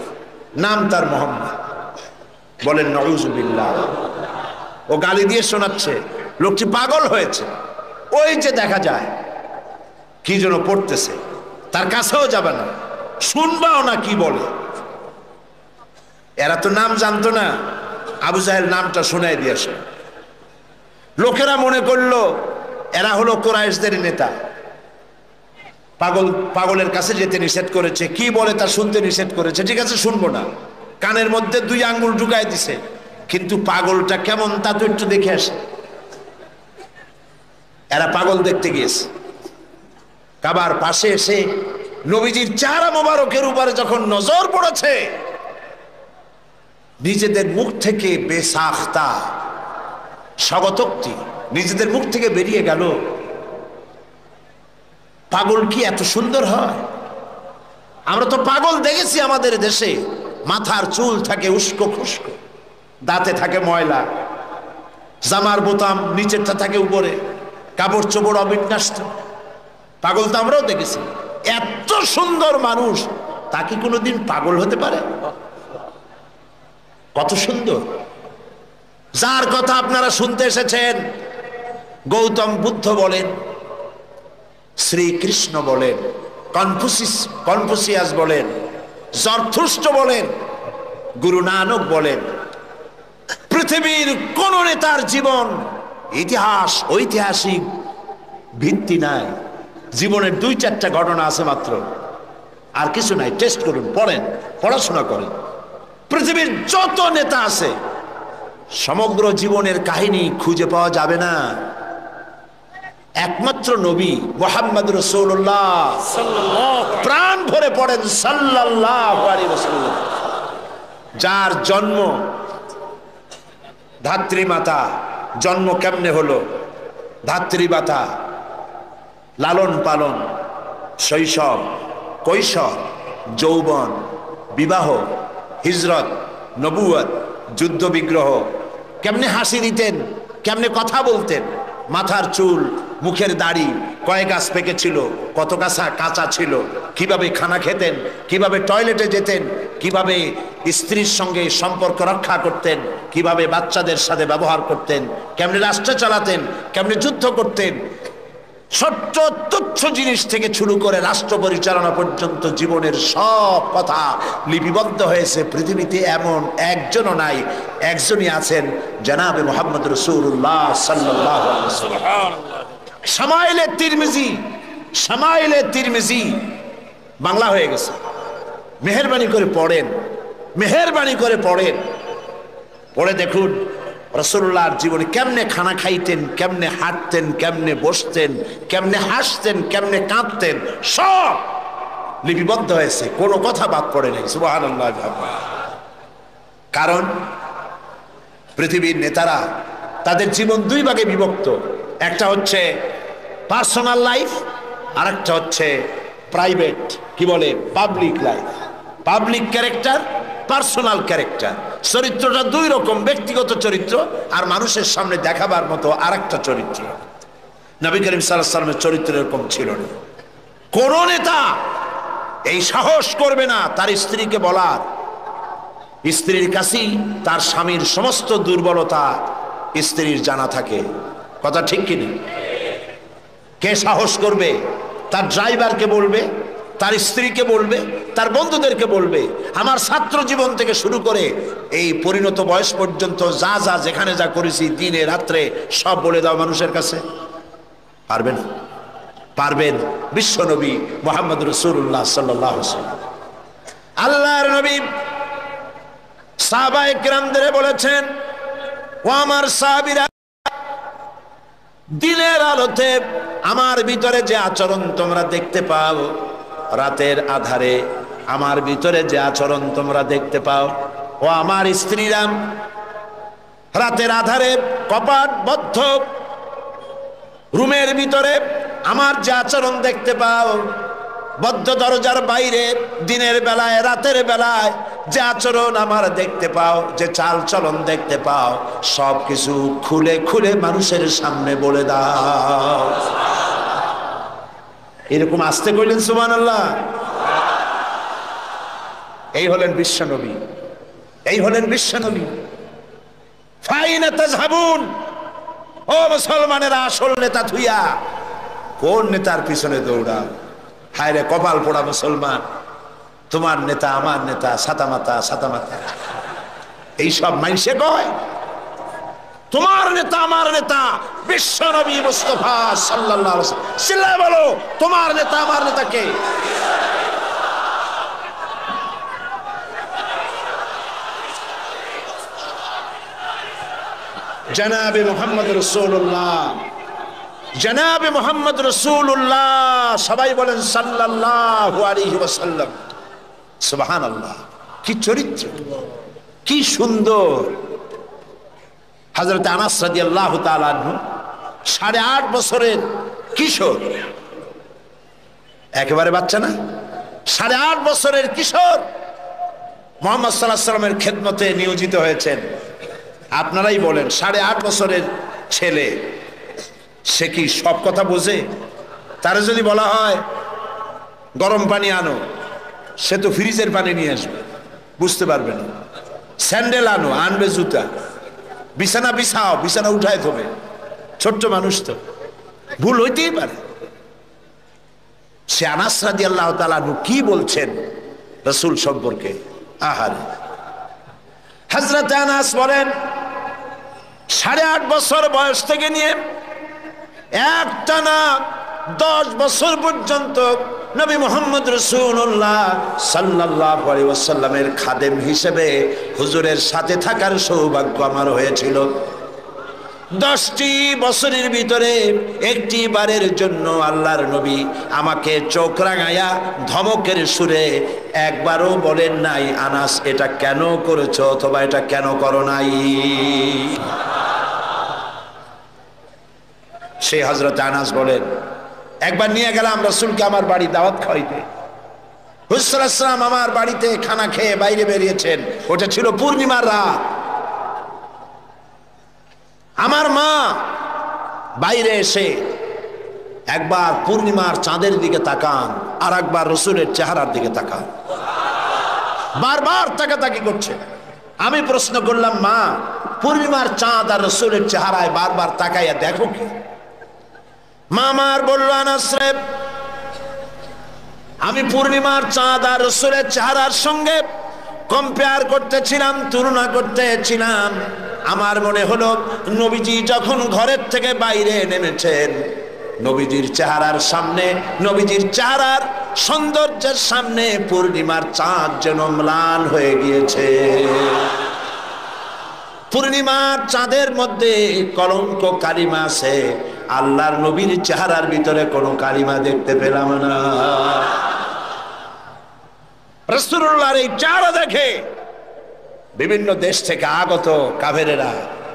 নাম তার মোহাম্মদ। বলেন নাউজুবিল্লাহ। ও গালি দিয়ে শোনাচ্ছে, লোকটি পাগল হয়েছে। ওই যে দেখা যায় কি যেন পড়তেছে, তার কাছেও যাবে না, শুনবাও না কি বলে। এরা তো নাম জানতো না। আবু জাহেল নামটা শোনায় দিয়েছে। লোকেরা মনে করলো এরা হলো কুরাইশদের নেতা। পাগলের কাছে যেতে নিষেধ করেছে, কি বলে তা শুনতে নিষেধ করেছে। ঠিক আছে, শুনবো না। কানের মধ্যে 2 আঙ্গুল ঢুকায় দিছে, কিন্তু পাগলটা কেমন তা তো একটু দেখে আসে। এরা পাগল দেখতে গিয়েছে। কাবার পাশে এসে নবীজির চেহারা মোবারকের উপরে যখন নজর পড়েছে, নিজেদের মুখ থেকে বেসাখতা স্বগতোক্তি নিজেদের মুখ থেকে বেরিয়ে গেল, পাগল কি এত সুন্দর হয়? আমরা তো পাগল দেখেছি আমাদের দেশে। মাথার চুল থাকে উস্কো খুস্কো, দাঁতে থাকে ময়লা, জামার বোতাম নিচেরটা থাকে উপরে, কাপড় চোপড় অবিন্যস্ত। পাগল তো আমরাও দেখেছি। এত সুন্দর মানুষ, তা কি কোনোদিন পাগল হতে পারে? কত সুন্দর! যার কথা আপনারা শুনতে এসেছেন, গৌতম বুদ্ধ বলেন, শ্রীকৃষ্ণ বলেন, কনফুসিয়াস বলেন, জরথুস্ট বলেন, গুরু নানক বলেন, পৃথিবীর কোন নেতার জীবন ইতিহাস ঐতিহাসিক ভিত্তি নাই। জীবনের 2-4টা ঘটনা আছে মাত্র, আর কিছু নাই। টেস্ট করুন, পড়েন, পড়াশোনা করেন। পৃথিবীর যত নেতা আছে, সমগ্র জীবনের কাহিনী খুঁজে পাওয়া যাবে না। একমাত্র নবী মুহাম্মদ রাসূলুল্লাহ প্রাণ ভরে পড়েন সাল্লাল্লাহু আলাইহি ওয়াসাল্লাম, যার জন্ম ধাত্রীমাতা। জন্ম কেমনে হলো? ধাত্রীমাতা লালন পালন, শৈশব, কৈশোর, যৌবন, বিবাহ, হিজরত, নবুয়ত, যুদ্ধ বিগ্রহ, কেমনে হাসি দিতেন, কেমনে কথা বলতেন, মাথার চুল, মুখের দাড়ি কয় গাছ পেকেছিল, কত কাঁচা কাঁচা ছিল, কিভাবে খানা খেতেন, কিভাবে টয়লেটে যেতেন, কিভাবে স্ত্রীর সঙ্গে সম্পর্ক রক্ষা করতেন, কিভাবে বাচ্চাদের সাথে ব্যবহার করতেন, কেমনে রাষ্ট্র চালাতেন, কেমনে যুদ্ধ করতেন, ছোট্ট তুচ্ছ জিনিস থেকে শুরু করে রাষ্ট্র পরিচালনা পর্যন্ত জীবনের সব কথা লিপিবদ্ধ হয়েছে। পৃথিবীতে এমন একজনও নাই, একজনই আছেন জনাবে মুহাম্মদ রাসূলুল্লাহ সাল্লাল্লাহু আলাইহি ওয়াসাল্লাম। শামাইলে তিরমিজি বাংলা হয়ে গেছে, মেহেরবানি করে পড়েন, মেহেরবানি করে পড়েন, পড়ে দেখুন রাসূলুল্লাহর জীবনে কেমনে খানা খাইতেন, কেমনে হাঁটতেন, কেমনে বসতেন, কেমনে হাসতেন, কেমনে কাঁদতেন, সব লিপিবদ্ধ হয়েছে, কোনো কথা বাদ পড়ে নাই। সুবহানাল্লাহ। কারণ পৃথিবীর নেতারা তাদের জীবন দুই ভাগে বিভক্ত, একটা হচ্ছে পার্সোনাল লাইফ, আর একটা হচ্ছে প্রাইভেট, কি বলে public life, public character, personal character. চরিত্রটা দুই রকম, ব্যক্তিগত চরিত্র আর মানুষের সামনে দেখাবার মতো আরেকটা চরিত্র। নবী করিম সাল্লাল্লাহু আলাইহি ওয়াসাল্লামের চরিত্র এরকম ছিল না। কোন নেতা এই সাহস করবে না তার স্ত্রীকে বলার, স্ত্রীর কাছেই তার স্বামীর সমস্ত দুর্বলতা স্ত্রীর জানা থাকে। কথা ঠিক কিনা? কে সাহস করবে তার ড্রাইভারকে বলবে, তার স্ত্রীকে বলবে, তার বন্ধুদেরকে বলবে, আমার ছাত্র জীবন থেকে শুরু করে এই পরিণত বয়স পর্যন্ত যা যা যেখানে যা করেছি দিনে রাত্রে সব বলে দাও মানুষের কাছে? পারবেন? পারবেন? বিশ্ব নবী মুহাম্মদ রাসূলুল্লাহ সাল্লাল্লাহু আলাইহি ওয়াসাল্লাম, আল্লাহর নবী সাহাবায়ে কিরামদের বলেছেন, ও আমার সাহাবীরা, দিনের আলোতে আমার ভিতরে যে আচরণ তোমরা দেখতে পাও, রাতের আধারে আমার ভিতরে যে আচরণ তোমরা দেখতে পাও, ও আমার স্ত্রীরা, রাতের আধারে কপাট বদ্ধ রুমের ভিতরে আমার যে আচরণ দেখতে পাও, বদ্ধ দরজার বাইরে দিনের বেলায় রাতের বেলায় যে আচরণ আমার দেখতে পাও, যে চাল চলন দেখতে পাও, সব কিছু খুলে খুলে মানুষের সামনে বলে দাও। এরকম আসতে কইলেন সুবহানাল্লাহ। এই হলেন বিশ্বনবী, এই হলেন বিশ্বনবী। ফাইনা তাযহাবুন, ও মুসলমানেরা, আসল নেতা থুইয়া কোন নেতার পিছনে দৌড়াও? হায় রে কপাল পোড়া মুসলমান, তোমার নেতা আমার নেতা সাতামাতা সাতামাতা এইসব মাইনসে কয়। তোমার নেতা আমার নেতা বিশ্বনবী মুস্তাফা সাল্লাল্লাহু আলাইহি ওয়াসাল্লাম। চিল্লায় বলো, তোমার নেতা আমার নেতা কে? জনাবে মুহাম্মদ রাসূলুল্লাহ, জনাবে মুহাম্মদ রাসূলুল্লাহ, সবাই বলেন সাল্লাল্লাহু আলাইহি ওয়াসাল্লাম। সুবহানাল্লাহ, কি চরিত্র, কি সুন্দর। হযরত আনাস রাদিয়াল্লাহু তাআলা আনহু 8.5 বছরের কিশোর, একেবারে বাচ্চা না, 8.5 বছরের কিশোর মুহাম্মদ সাল্লাল্লাহু আলাইহি ওয়াসাল্লামের খেদমতে নিয়োজিত হয়েছেন। আপনারাই বলেন, 8.5 বছরের ছেলে, সে কি সব কথা বোঝে? তারে যদি বলা হয় গরম পানি আনো, সে তো ফ্রিজের পানি নিয়ে আসবে, বুঝতে পারবে না। স্যান্ডেল আনো, আনবে জুতা। বিছানা বিছাও, বিছানা উঠায় থবে। ছোট্ট মানুষ তো, ভুল হইতেই পারে। সে আনাস রাদিয়াল্লাহু তাআলা আনহু কি বলছেন রাসূল সম্পর্কে, আহারে। হযরত আনাস বলেন, 8.5 বছর বয়স থেকে নিয়ে একটানা 10 বছর পর্যন্ত নবী মুহাম্মদ রাসূলুল্লাহ সাল্লাল্লাহু আলাইহি ওয়াসাল্লামের খাদেম হিসেবে হুজুরের সাথে থাকার সৌভাগ্য আমার হয়েছিল। 10টি বছরের ভিতরে একটি বারের জন্য আল্লাহর নবী আমাকে চোখ রাঙায়া ধমকের সুরে একবারও বলেন নাই, আনাস এটা কেন করেছো অথবা এটা কেন করো নাই। সেই হযরত আনাস বলেন, একবার নিয়ে গেলাম রাসূলকে আমার বাড়ি দাওয়াত খাওয়াইতে। হুজুর সাল্লাল্লাহু আলাইহি ওয়াসাল্লাম আমার বাড়িতে খানা খেয়ে বাইরে বেরিয়েছেন। ওটা ছিল পূর্ণিমার রাত। আমার মা বাইরে এসে একবার পূর্ণিমার চাঁদের দিকে তাকান, আর একবার রসুলের চেহারার দিকে তাকান। বারবার তাকাতাকি করছে। আমি প্রশ্ন করলাম, মা, পূর্ণিমার চাঁদ আর রসুলের চেহারায় বারবার তাকাইয়া দেখো কি? মা আমার বলল, আনাস রে, আমি পূর্ণিমার চাঁদ আর রসুলের চেহারার সঙ্গে কম্পেয়ার করতেছিলাম, তুলনা করতেছিলাম। আমার মনে হলো নবীজি যখন ঘরের থেকে বাইরে নেমেছেন, নবীজির চেহারার সামনে, নবীজির চেহারার সৌন্দর্যের সামনে পূর্ণিমার চাঁদ যেন ম্লান হয়ে গিয়েছে। পূর্ণিমার চাঁদের মধ্যে কলঙ্ক কালিমা আছে, আল্লাহর নবীর চেহারার ভিতরে কোনো কালিমা দেখতে পেলাম না। রাসূলুল্লাহর এই চেহারা দেখে বিভিন্ন দেশ থেকে আগত কাফেরেরা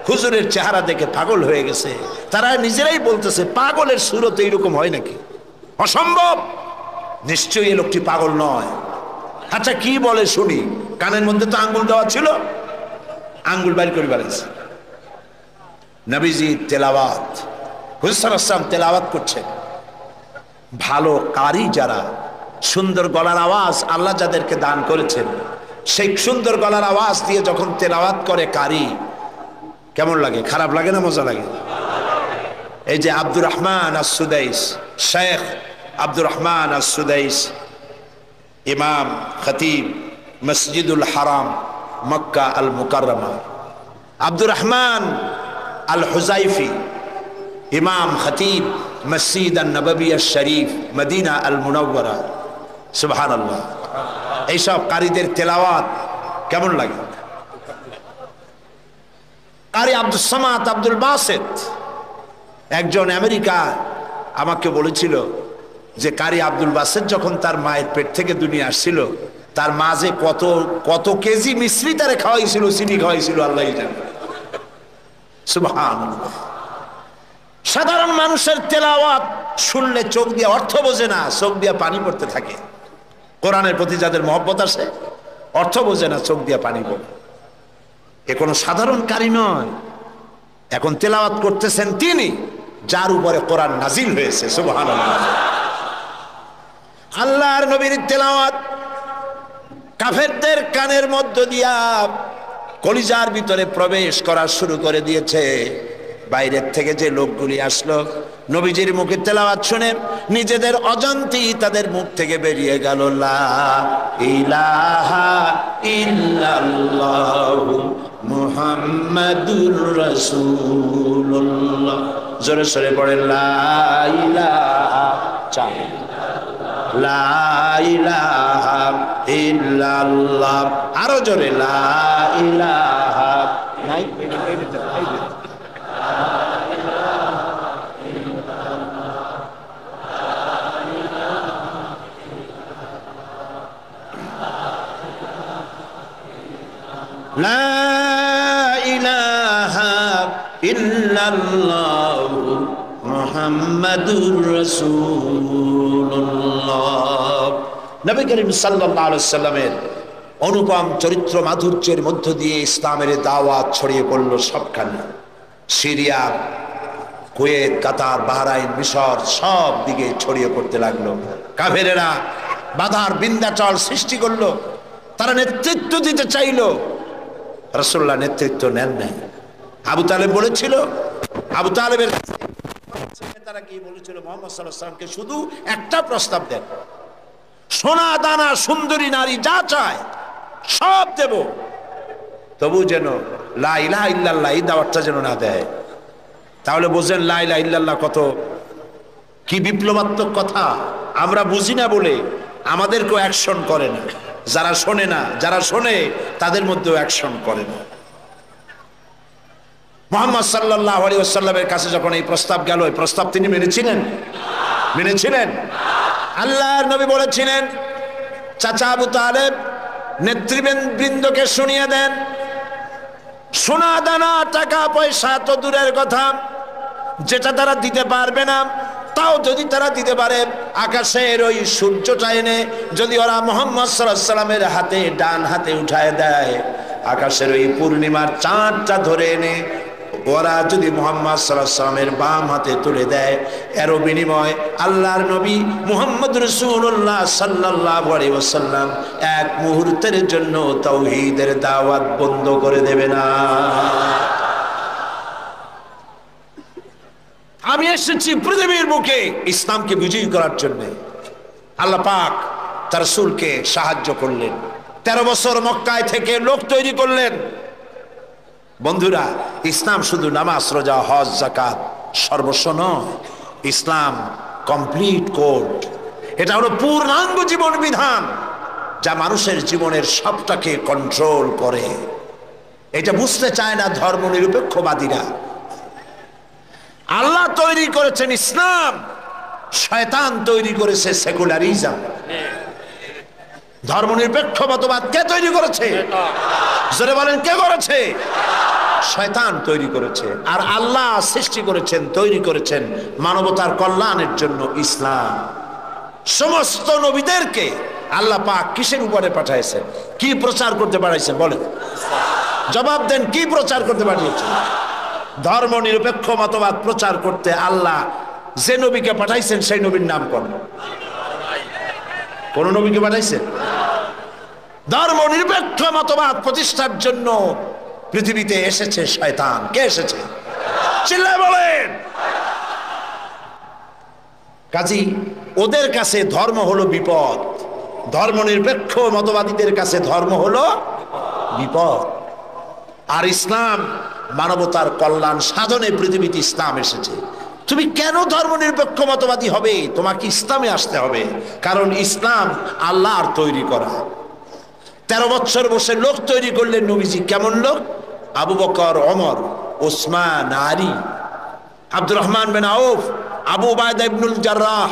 হুজুরের চেহারা দেখে পাগল হয়ে গেছে। তারা নিজেরাই বলতেছে, পাগলের সুরত এইরকম হয় নাকি? অসম্ভব, নিশ্চয়ই এই লোকটি পাগল নয়। আচ্ছা কি বলে শুনি। কানের মধ্যে তো আঙ্গুল দেওয়া ছিল, আঙ্গুল বাইর করে বেড়েছে। নবীজি তেলাওয়াত, হুজুর সাল্লাল্লাহু আলাইহি ওয়াসাল্লাম তেলাওয়াত করছেন। ভালো কারি যারা, সুন্দর গলার আওয়াজ আল্লাহ যাদেরকে দান করেছেন, সেই সুন্দর গলার আওয়াজ দিয়ে যখন তেলাওয়াত করে কারি, কেমন লাগে? খারাপ লাগে না মজা লাগে? এই যে আব্দুর রহমান আস-সুদাইস, শেখ আব্দুর রহমান আস-সুদাইস, ইমাম খতিব মসজিদুল হারাম মক্কা আল মুকাররমা, আব্দুর রহমান আল হুজাইফি, ইমাম খতিব মসজিদ আন নববী শরীফ মদিনা আল মুনাওয়ারা, সুবহানাল্লাহ। এইসব কারীদের তেলাওয়াত কেমন লাগে? কারি আব্দুল সামাদ আব্দুল বাসেত, একজন আমেরিকা আমাকে বলেছিল যে কারি আব্দুল বাসেত যখন তার মায়ের পেট থেকে দুনিয়া আসছিল, তার মা যে কত কত কেজি মিশ্রি তারে খাওয়াইছিল, চিনি খাওয়াইছিল, আল্লাহই জানে। সুবহানাল্লাহ। সাধারণ মানুষের তেলাওয়াত শুনলে চোখ দিয়ে অর্থ বোঝে না, চোখ দিয়ে পানি পড়তে থাকে। কোরআনের প্রতি যাদের মহব্বত আছে, অর্থ বোঝে না, চোখ দিয়ে পানি পড়ে। এ কোনো সাধারণ কারি নয়। এখন তেলাওয়াত করতেছেন তিনি, যার উপরে কোরআন নাজিল হয়েছে। সুবহানাল্লাহ। আল্লাহর নবীর তেলাওয়াত কাফেরদের কানের মধ্য দিয়া কলিজার ভিতরে প্রবেশ করা শুরু করে দিয়েছে। বাইরের থেকে যে লোকগুলি আসলো, নবীজির মুখে তেলাওয়াত শুনে নিজেদের অজান্তেই তাদের মুখ থেকে বেরিয়ে গেল, লা ইলাহা ইল্লাল্লাহু মুহাম্মাদুর রাসূলুল্লাহ। জোরে সরে পড়েন, লা ইলাহা লা ইলাহা ইল্লাল্লাহ। আরো জোরে, লা ইলাহা নাই লা ইলাহা ইল্লাল্লাহু মুহাম্মাদুর রাসূলুল্লাহ। নবী করিম সাল্লাল্লাহু আলাইহি ওয়াসাল্লামের অনুপম চরিত্র মাধুর্যের মধ্য দিয়ে ইসলামের দাওয়াত ছড়িয়ে পড়ল সবখানে। সিরিয়া, কুয়েত, কাতার, বাহরাইন, মিশর সব দিকে ছড়িয়ে পড়তে লাগলো। কাফেরেরা বাধার বিন্ধ্যাচল সৃষ্টি করলো। তারা নেতৃত্ব দিতে চাইল, রাসূলুল্লাহ নেতৃত্ব নেন নাই। আবু তালেব বলেছিল, আবু তালেবের তারা কি বলেছিল, মুহাম্মদ সাল্লাল্লাহু আলাইহি ওয়াসাল্লামকে শুধু একটা প্রস্তাব দেন, সোনা দানা সুন্দরী নারী যা চায় সব দেব, তবু যেন লা ইলাহা ইল্লাল্লাহ এই দাওয়াতটা যেন না দেয়। তাহলে বোঝেন লা ইলাহা ইল্লাল্লাহ কত কি বিপ্লবাত্মক কথা। আমরা বুঝি না বলে আমাদেরকেও অ্যাকশন করে না, যারা শোনে না, যারা শোনে তাদের মধ্যেও অ্যাকশন করে না। মুহাম্মদ সাল্লাল্লাহু আলাইহি ওয়াসাল্লামের কাছে যখন এই প্রস্তাব গেল, এই প্রস্তাব তিনি মেনেছিলেন? মেনেছিলেন? আল্লাহর নবী বলেছিলেন, চাচা আবু তালেব নেতৃবৃন্দকে শুনিয়ে দেন, সোনা দানা টাকা পয়সা তো দূরের কথা, যেটা তারা দিতে পারবে না, তাও যদি তারা দিতে পারে আকাশের ওই সূর্যটা এনে যদি ওরা মুহাম্মদ সাল্লাল্লাহু আলাইহি ওয়াসাল্লামের হাতে, ডান হাতে উঠায় দেয়, আকাশের ওই পূর্ণিমার চাঁদটা ধরে এনে ওরা যদি মুহাম্মদ সাল্লাল্লাহু আলাইহি ওয়াসাল্লামের বাম হাতে তুলে দেয়, এর বিনিময় আল্লাহর নবী মুহাম্মদ রাসূলুল্লাহ সাল্লাল্লাহু আলাইহি ওয়াসাল্লাম এক মুহূর্তের জন্য তাওহীদের দাওয়াত বন্ধ করে দেবে না। আমি এসেছি পৃথিবীর বুকে ইসলামকে বিজয়ী করার জন্য। আল্লাহ পাক তার রাসূলকে সাহায্য করলেন, 13 বছর মক্কায় থেকে লোক তৈরি করলেন। বন্ধুরা, ইসলাম শুধু নামাজ, রোজা, হজ, যাকাত সর্বস্ব নয়। ইসলাম কমপ্লিট কোড, এটা হলো পূর্ণাঙ্গ জীবন বিধান যা মানুষের জীবনের সবটাকে কন্ট্রোল করে। এটা বুঝতে চায় না ধর্ম নিরপেক্ষবাদীরা। আল্লাহ তৈরি করেছেন ইসলাম, শয়তান তৈরি করেছে সেকুলারিজম। ধর্ম নিরপেক্ষ মতবাদ কে তৈরি করেছে? জোরে বলেন, কে করেছে? শয়তান তৈরি করেছে। আর আল্লাহ সৃষ্টি করেছেন, তৈরি করেছেন মানবতার কল্যাণের জন্য ইসলাম। সমস্ত নবীদেরকে আল্লাহ পাক কিসের উপরে পাঠাইছেন? কি প্রচার করতে পাঠাইছেন? বলেন, জবাব দেন, কি প্রচার করতে পাঠিয়েছেন? ধর্ম নিরপেক্ষ মতবাদ প্রচার করতে আল্লাহ যে নবীকে পাঠাইছেন সেই নবীর নাম কোন? কোন নবীকে পাঠাইছেন? ধর্ম নিরপেক্ষ মতবাদ প্রতিষ্ঠার জন্য পৃথিবীতে এসেছে শয়তান। কে এসেছে? চিল্লায় বলেন। কাজী ওদের কাছে ধর্ম হলো বিপদ, ধর্ম নিরপেক্ষ মতবাদীদের কাছে ধর্ম হলো বিপদ। আর ইসলাম মানবতার কল্যাণ সাধনে পৃথিবীতে ইসলাম এসেছে। তুমি কেন ধর্ম নিরপেক্ষ মতবাদী হবে? তোমাকে ইসলামে আসতে হবে, কারণ ইসলাম আল্লাহর তৈরি করা। 13 বছর বসে লোক তৈরি করলেন নবীজি। কেমন লোক? আবু বকর, ওমর, ওসমান, আলী, আব্দুর রহমান বিন আউফ, আবু উবাইদা ইবনুল জাররাহ,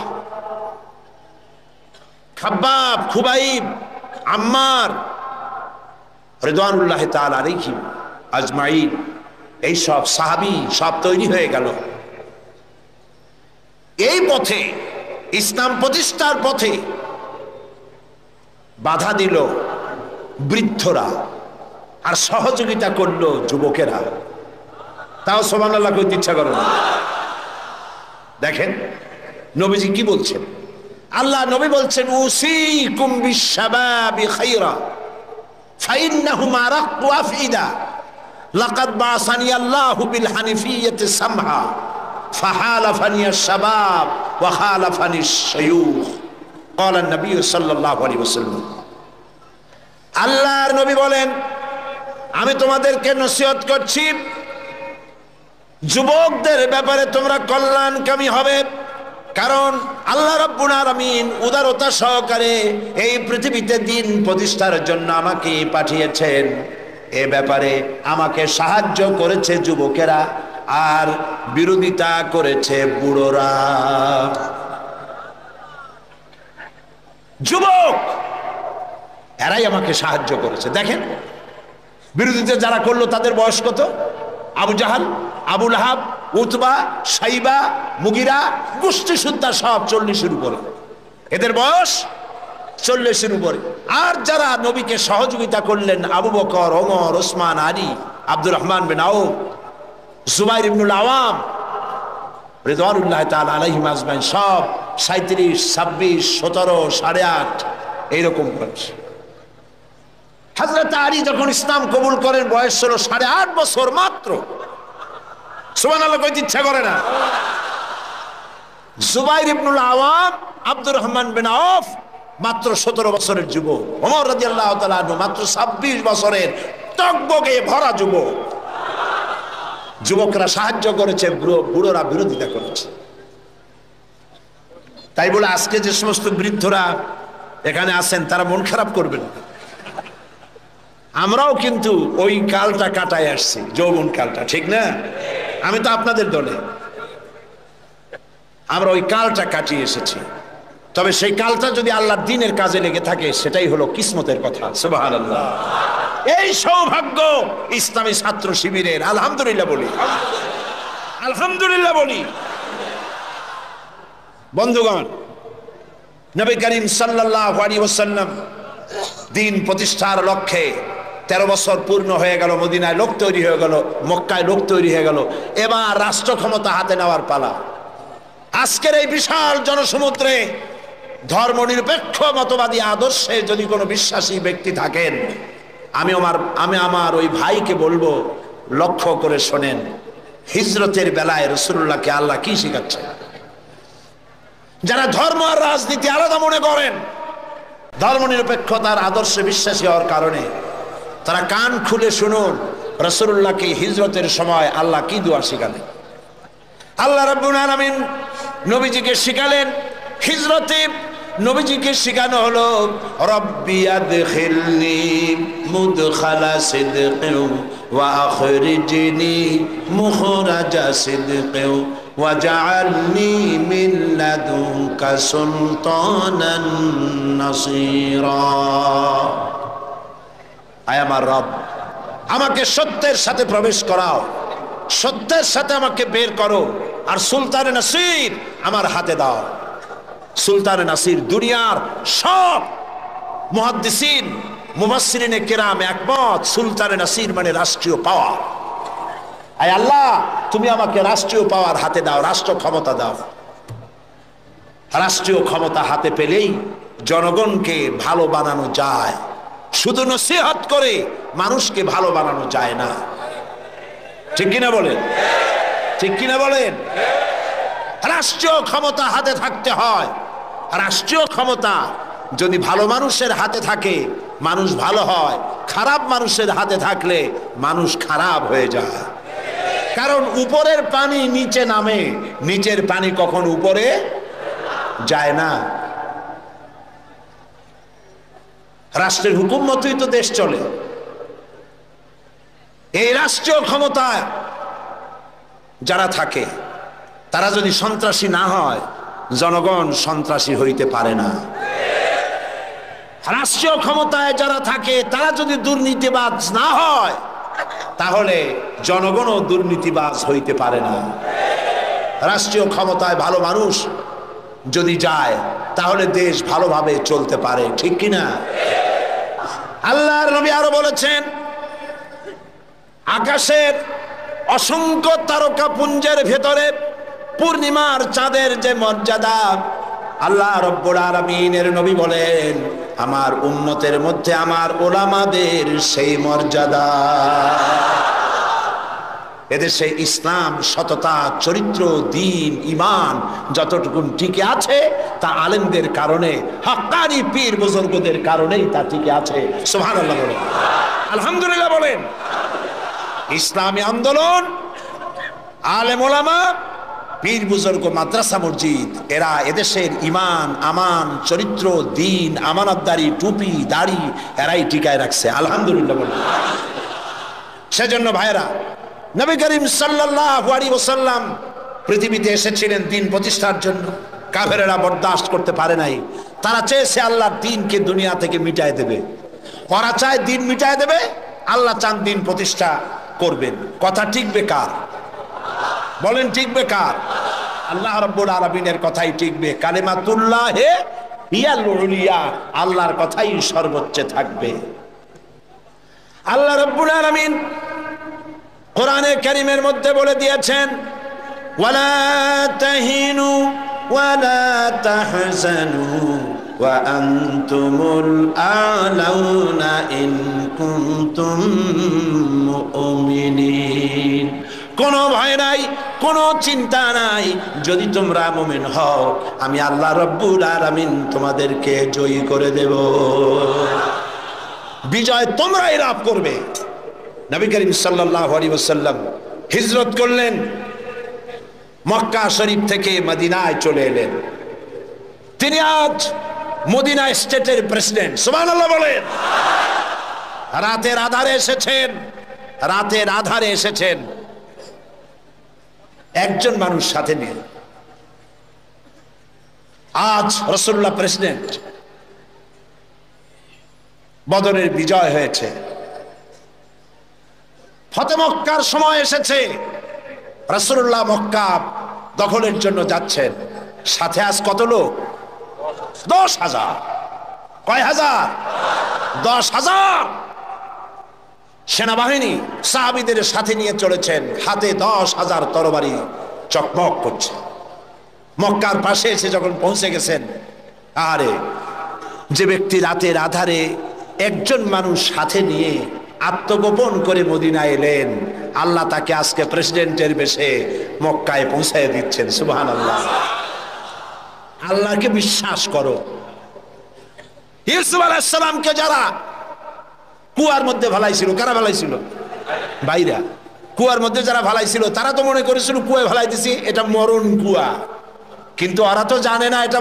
খাব্বাব, খুবাইব, আম্মার রিদওয়ানুল্লাহি তাআলা আলাইহিম আজমাইন। এই সব সাহাবী সব তৈরি হয়ে গেল। এই পথে, ইসলাম প্রতিষ্ঠার পথে বাধা দিল বৃদ্ধরা, আর সহযোগিতা করলো যুবকেরা। তাও সুবহানাল্লাহ কইতে ইচ্ছা করে না। দেখেন নবীজি কি বলছেন। আল্লাহ নবী বলছেন, উসীকুম বিশ-শাবাবি খায়রা ফাইন্নাহুম আরাক্কু আফইদা লাকাদ বাসানি আল্লাহু বিল হানিফিয়্যাতি সামহা ফাহালাফানি আশ-শাবাব ওয়া খালাফানি আশ-শায়ুখ ক্বালা নবী সাল্লাল্লাহু আলাইহি ওয়াসাল্লাম। আল্লাহর নবী বলেন, আমি তোমাদেরকে নসিহত করছি, যুবকদের ব্যাপারে তোমরা কল্যাণকামী হবে। কারণ আল্লাহ রাব্বুল আলামিন উদারতা সহকারে এই পৃথিবীতে দিন প্রতিষ্ঠার জন্য আমাকে পাঠিয়েছেন। এ ব্যাপারে আমাকে সাহায্য করেছে যুবকেরা, আর বিরোধিতা করেছে বুড়োরা। যুবক এরাই আমাকে সাহায্য করেছে। দেখেন বিরোধিতা যারা করলো তাদের বয়স কত? আবু জাহাল, আবু লাহাব, উতবা, সাইবা, মুগিরা, গোষ্ঠী সুদ্ধা সব 40-এর উপরে। এদের বয়স 40-এর উপরে। আর যারা নবীকে সহযোগিতা করলেন, আবু বকর, ওমর, ওসমান, আলী, আব্দুর রহমান বিন আউফ, জুবাইর ইবনুল আওয়াম রিদওয়ানুল্লাহি তাআলা আলাইহিম আজমাইন, সব 37, 26, 17, 8.5 এইরকম বয়স। হযরত আলী যখন ইসলাম কবুল করেন বয়স ছিল 8.5 বছর মাত্র। সুবহানাল্লাহ কইতে ইচ্ছা করে না। জুবাইর ইবনুল আওয়াম, আব্দুর রহমান বিন আউফ মাত্র 17 বছরের যুবক। ওমর রাদিয়াল্লাহু তাআলা আনহু মাত্র 26 বছরের টগবগে ভরা যুবক। যুবকরা সাহায্য করেছে, বুড়োরা বিরোধিতা করেছে। তাই বলে আজকে যে সমস্ত বৃদ্ধরা এখানে আছেন তারা মন খারাপ করবেন না। আমরাও কিন্তু ওই কালটা কাটায় আসছি, যৌবন কালটা, ঠিক না? আমি তো আপনাদের দলে, আমরা ওই কালটা কাটিয়ে এসেছি। তবে সেই কালটা যদি আল্লাহর দ্বীনের কাজে লেগে থাকে সেটাই হলো কিসমতের কথা। সুবহানাল্লাহ। এই সৌভাগ্য ইসলামী ছাত্র শিবিরের। আলহামদুলিল্লাহ বলি, আলহামদুলিল্লাহ বলি। বন্ধুগণ, নবী করিম সাল্লাল্লাহু আলাইহি ওয়াসাল্লাম দ্বীন প্রতিষ্ঠার লক্ষ্যে 13 বছর পূর্ণ হয়ে গেল, মদিনায় লোক তৈরি হয়ে গেল, মক্কায় লোক তৈরি হয়ে গেল, এবার রাষ্ট্র ক্ষমতা হাতে নেওয়ার পালা। আজকের এই বিশাল জনসমুদ্রে ধর্মনিরপেক্ষ মতবাদী আদর্শে যদি কোনো বিশ্বাসী ব্যক্তি থাকেন, আমি আমার ওই ভাইকে বলবো, লক্ষ্য করে শোনেন, হিজরতের বেলায় রাসূলুল্লাহকে আল্লাহ কি শিখাচ্ছে? যারা ধর্ম আর রাজনীতি আলাদা মনে করেন, ধর্মনিরপেক্ষতার আদর্শে বিশ্বাসী হওয়ার কারণে তারা কান খুলে শুনুন, রাসূলুল্লাহকে হিজরতের সময় আল্লাহ কি দোয়া শিখালেন। আল্লাহ রাব্বুল আলামিন নবীজিকে শিখালেন হিজরতে। নবীজিকে শিখানো হলো, রব্বি আদখিলনি মুদখালা সিদকিন ওয়া আখরিজনি মুখরাজা সিদকিন ওয়াজআলনি মিন লাদুনকা সুলতানান নাসীরা। আয় আমার রব, আমাকে সত্যের সাথে প্রবেশ করাও, সত্যের সাথে আমাকে বের করো, আর সুলতানে নাসির আমার হাতে দাও। সুলতানে নাসির দুনিয়ার সব মুহাদ্দিসিন মুফাসসিরিনে কেরাম একমত, সুলতানে নাসির মানে রাষ্ট্রীয় পাওয়ার। আয় আল্লাহ, তুমি আমাকে রাষ্ট্রীয় পাওয়ার হাতে দাও, রাষ্ট্র ক্ষমতা দাও। রাষ্ট্রীয় ক্ষমতা হাতে পেলেই জনগণকে ভালো বানানো যায়, শুধু নসিহত করে মানুষকে ভালো বানানো যায় না। ঠিক কিনা বলেন? ঠিক কিনা বলেন? রাষ্ট্রীয় ক্ষমতা হাতে থাকতে হয়। রাষ্ট্রীয় ক্ষমতা যদি ভালো মানুষের হাতে থাকে, মানুষ ভালো হয়। খারাপ মানুষের হাতে থাকলে মানুষ খারাপ হয়ে যায়। কারণ উপরের পানি নিচে নামে, নিচের পানি কখন উপরে যায় না। রাষ্ট্রের হুকুম মতোই তো দেশ চলে। এই রাষ্ট্রীয় ক্ষমতায় যারা থাকে তারা যদি সন্ত্রাসী না হয়, জনগণ সন্ত্রাসী হইতে পারে না। রাষ্ট্রীয় ক্ষমতায় যারা থাকে তারা যদি দুর্নীতিবাজ না হয়, তাহলে জনগণও দুর্নীতিবাজ হইতে পারে না। রাষ্ট্রীয় ক্ষমতায় ভালো মানুষ যদি যায়, তাহলে দেশ ভালোভাবে চলতে পারে। ঠিক কিনা? আল্লাহর নবী আরো বলেছেন, আকাশের অসংখ্য তারকা পুঞ্জের ভেতরে পূর্ণিমার চাঁদের যে মর্যাদা, আল্লাহ রাব্বুল আলামিনের নবী বলেন, আমার উম্মতের মধ্যে আমার উলামাদের সেই মর্যাদা। এদেশে ইসলাম, সততা, চরিত্র, দ্বীন, ঈমান যতটুকু টিকে আছে তা আলেমদের কারণে, হাক্কানি পীর বুজুর্গদের কারণেই তা টিকে আছে। সুবহানাল্লাহ বলেন, আলহামদুলিল্লাহ বলেন। ইসলামী আন্দোলন, আলেম ওলামা, পীর বুজুর্গ, মাদ্রাসা মসজিদ, এরা এদেশের ঈমান, আমান, চরিত্র, দ্বীন, আমানতদারি, টুপি, দাড়ি এরাই টিকায় রাখছে। আলহামদুলিল্লাহ বলেন। সেজন্য ভাইরা, নবী করিম সাল্লাল্লাহু আলাইহি ওয়াসাল্লাম পৃথিবীতে এসেছিলেন দ্বীন প্রতিষ্ঠার জন্য। কাফেরেরা বরদাস্ত করতে পারে নাই। তারা চেয়েছে আল্লাহর দ্বীনকে দুনিয়া থেকে মিটায় দেবে। ওরা চায় দ্বীন মিটায় দেবে, আল্লাহ চান দ্বীন প্রতিষ্ঠা করবেন। কথা টিকবে কার? বলেন টিকবে কার? আল্লাহ রাব্বুল আলামিনের কথাই টিকবে। কালিমাতুল্লাহে হিয়াল উলিয়া, আল্লাহর কথাই সর্বোচ্চ থাকবে। আল্লাহ রাব্বুল আলামিন কোরআনে কারীমের মধ্যে বলে দিয়েছেন, ওয়ালা তাহিনু ওয়ালা তাহজানু ওয়া আনতুমুল আ'লাউনা ইন কুনতুম মুমিনিন। কোনো ভয় নাই, কোনো চিন্তা নাই, যদি তোমরা মুমিন হও, আমি আল্লাহ রাব্বুল আলামিন তোমাদেরকে জয়ী করে দেব। বিজয় তোমরাই লাভ করবে। নবী করিম সাল্লাল্লাহু আলাইহি ওয়াসাল্লাম হিজরত করলেন, মক্কা শরীফ থেকে মদিনায় চলে এলেন। তিনি আজ মদিনা স্টেটের প্রেসিডেন্ট। সুবহানাল্লাহ বলেন। রাতের আধারে এসেছেন, রাতের আধারে এসেছেন, একজন মানুষ সাথে নিয়ে। আজ রাসূলুল্লাহ প্রেসিডেন্ট। বদরের বিজয় হয়েছে, ফতে মক্কার সময় এসেছে। রাসূলুল্লাহ মক্কা দখলের জন্য যাচ্ছেন। সাথে আজ কত লোক? 10,000। কয় হাজার? 10,000। সেনাবাহিনী সাহাবীদের সাথে নিয়ে চলেছেন, হাতে 10,000 তরবারি চকমক করছে। মক্কার পাশে এসে যখন পৌঁছে গেছেন, আরে যে ব্যক্তি রাতের আধারে একজন মানুষ সাথে নিয়ে আত্মগোপন করে মদিনায় এলেন, আল্লাহ তাকে আজকে প্রেসিডেন্টের বেশে মক্কায় পৌঁছায় দিচ্ছেন। সুবহানাল্লাহ। আল্লাহকে বিশ্বাস করো। ইউসুফ আলাইহিস সালামকে যারা কুয়ার মধ্যে ফেলাইছিল, কারা ফেলাইছিল? ভাইরা। কুয়ার মধ্যে যারা ফেলাইছিল তারা তো মনে করেছিল কুয়ায় ফেলাই দিছি, এটা মরণ কুয়া, কিন্তু ওরা তো জানে না এটা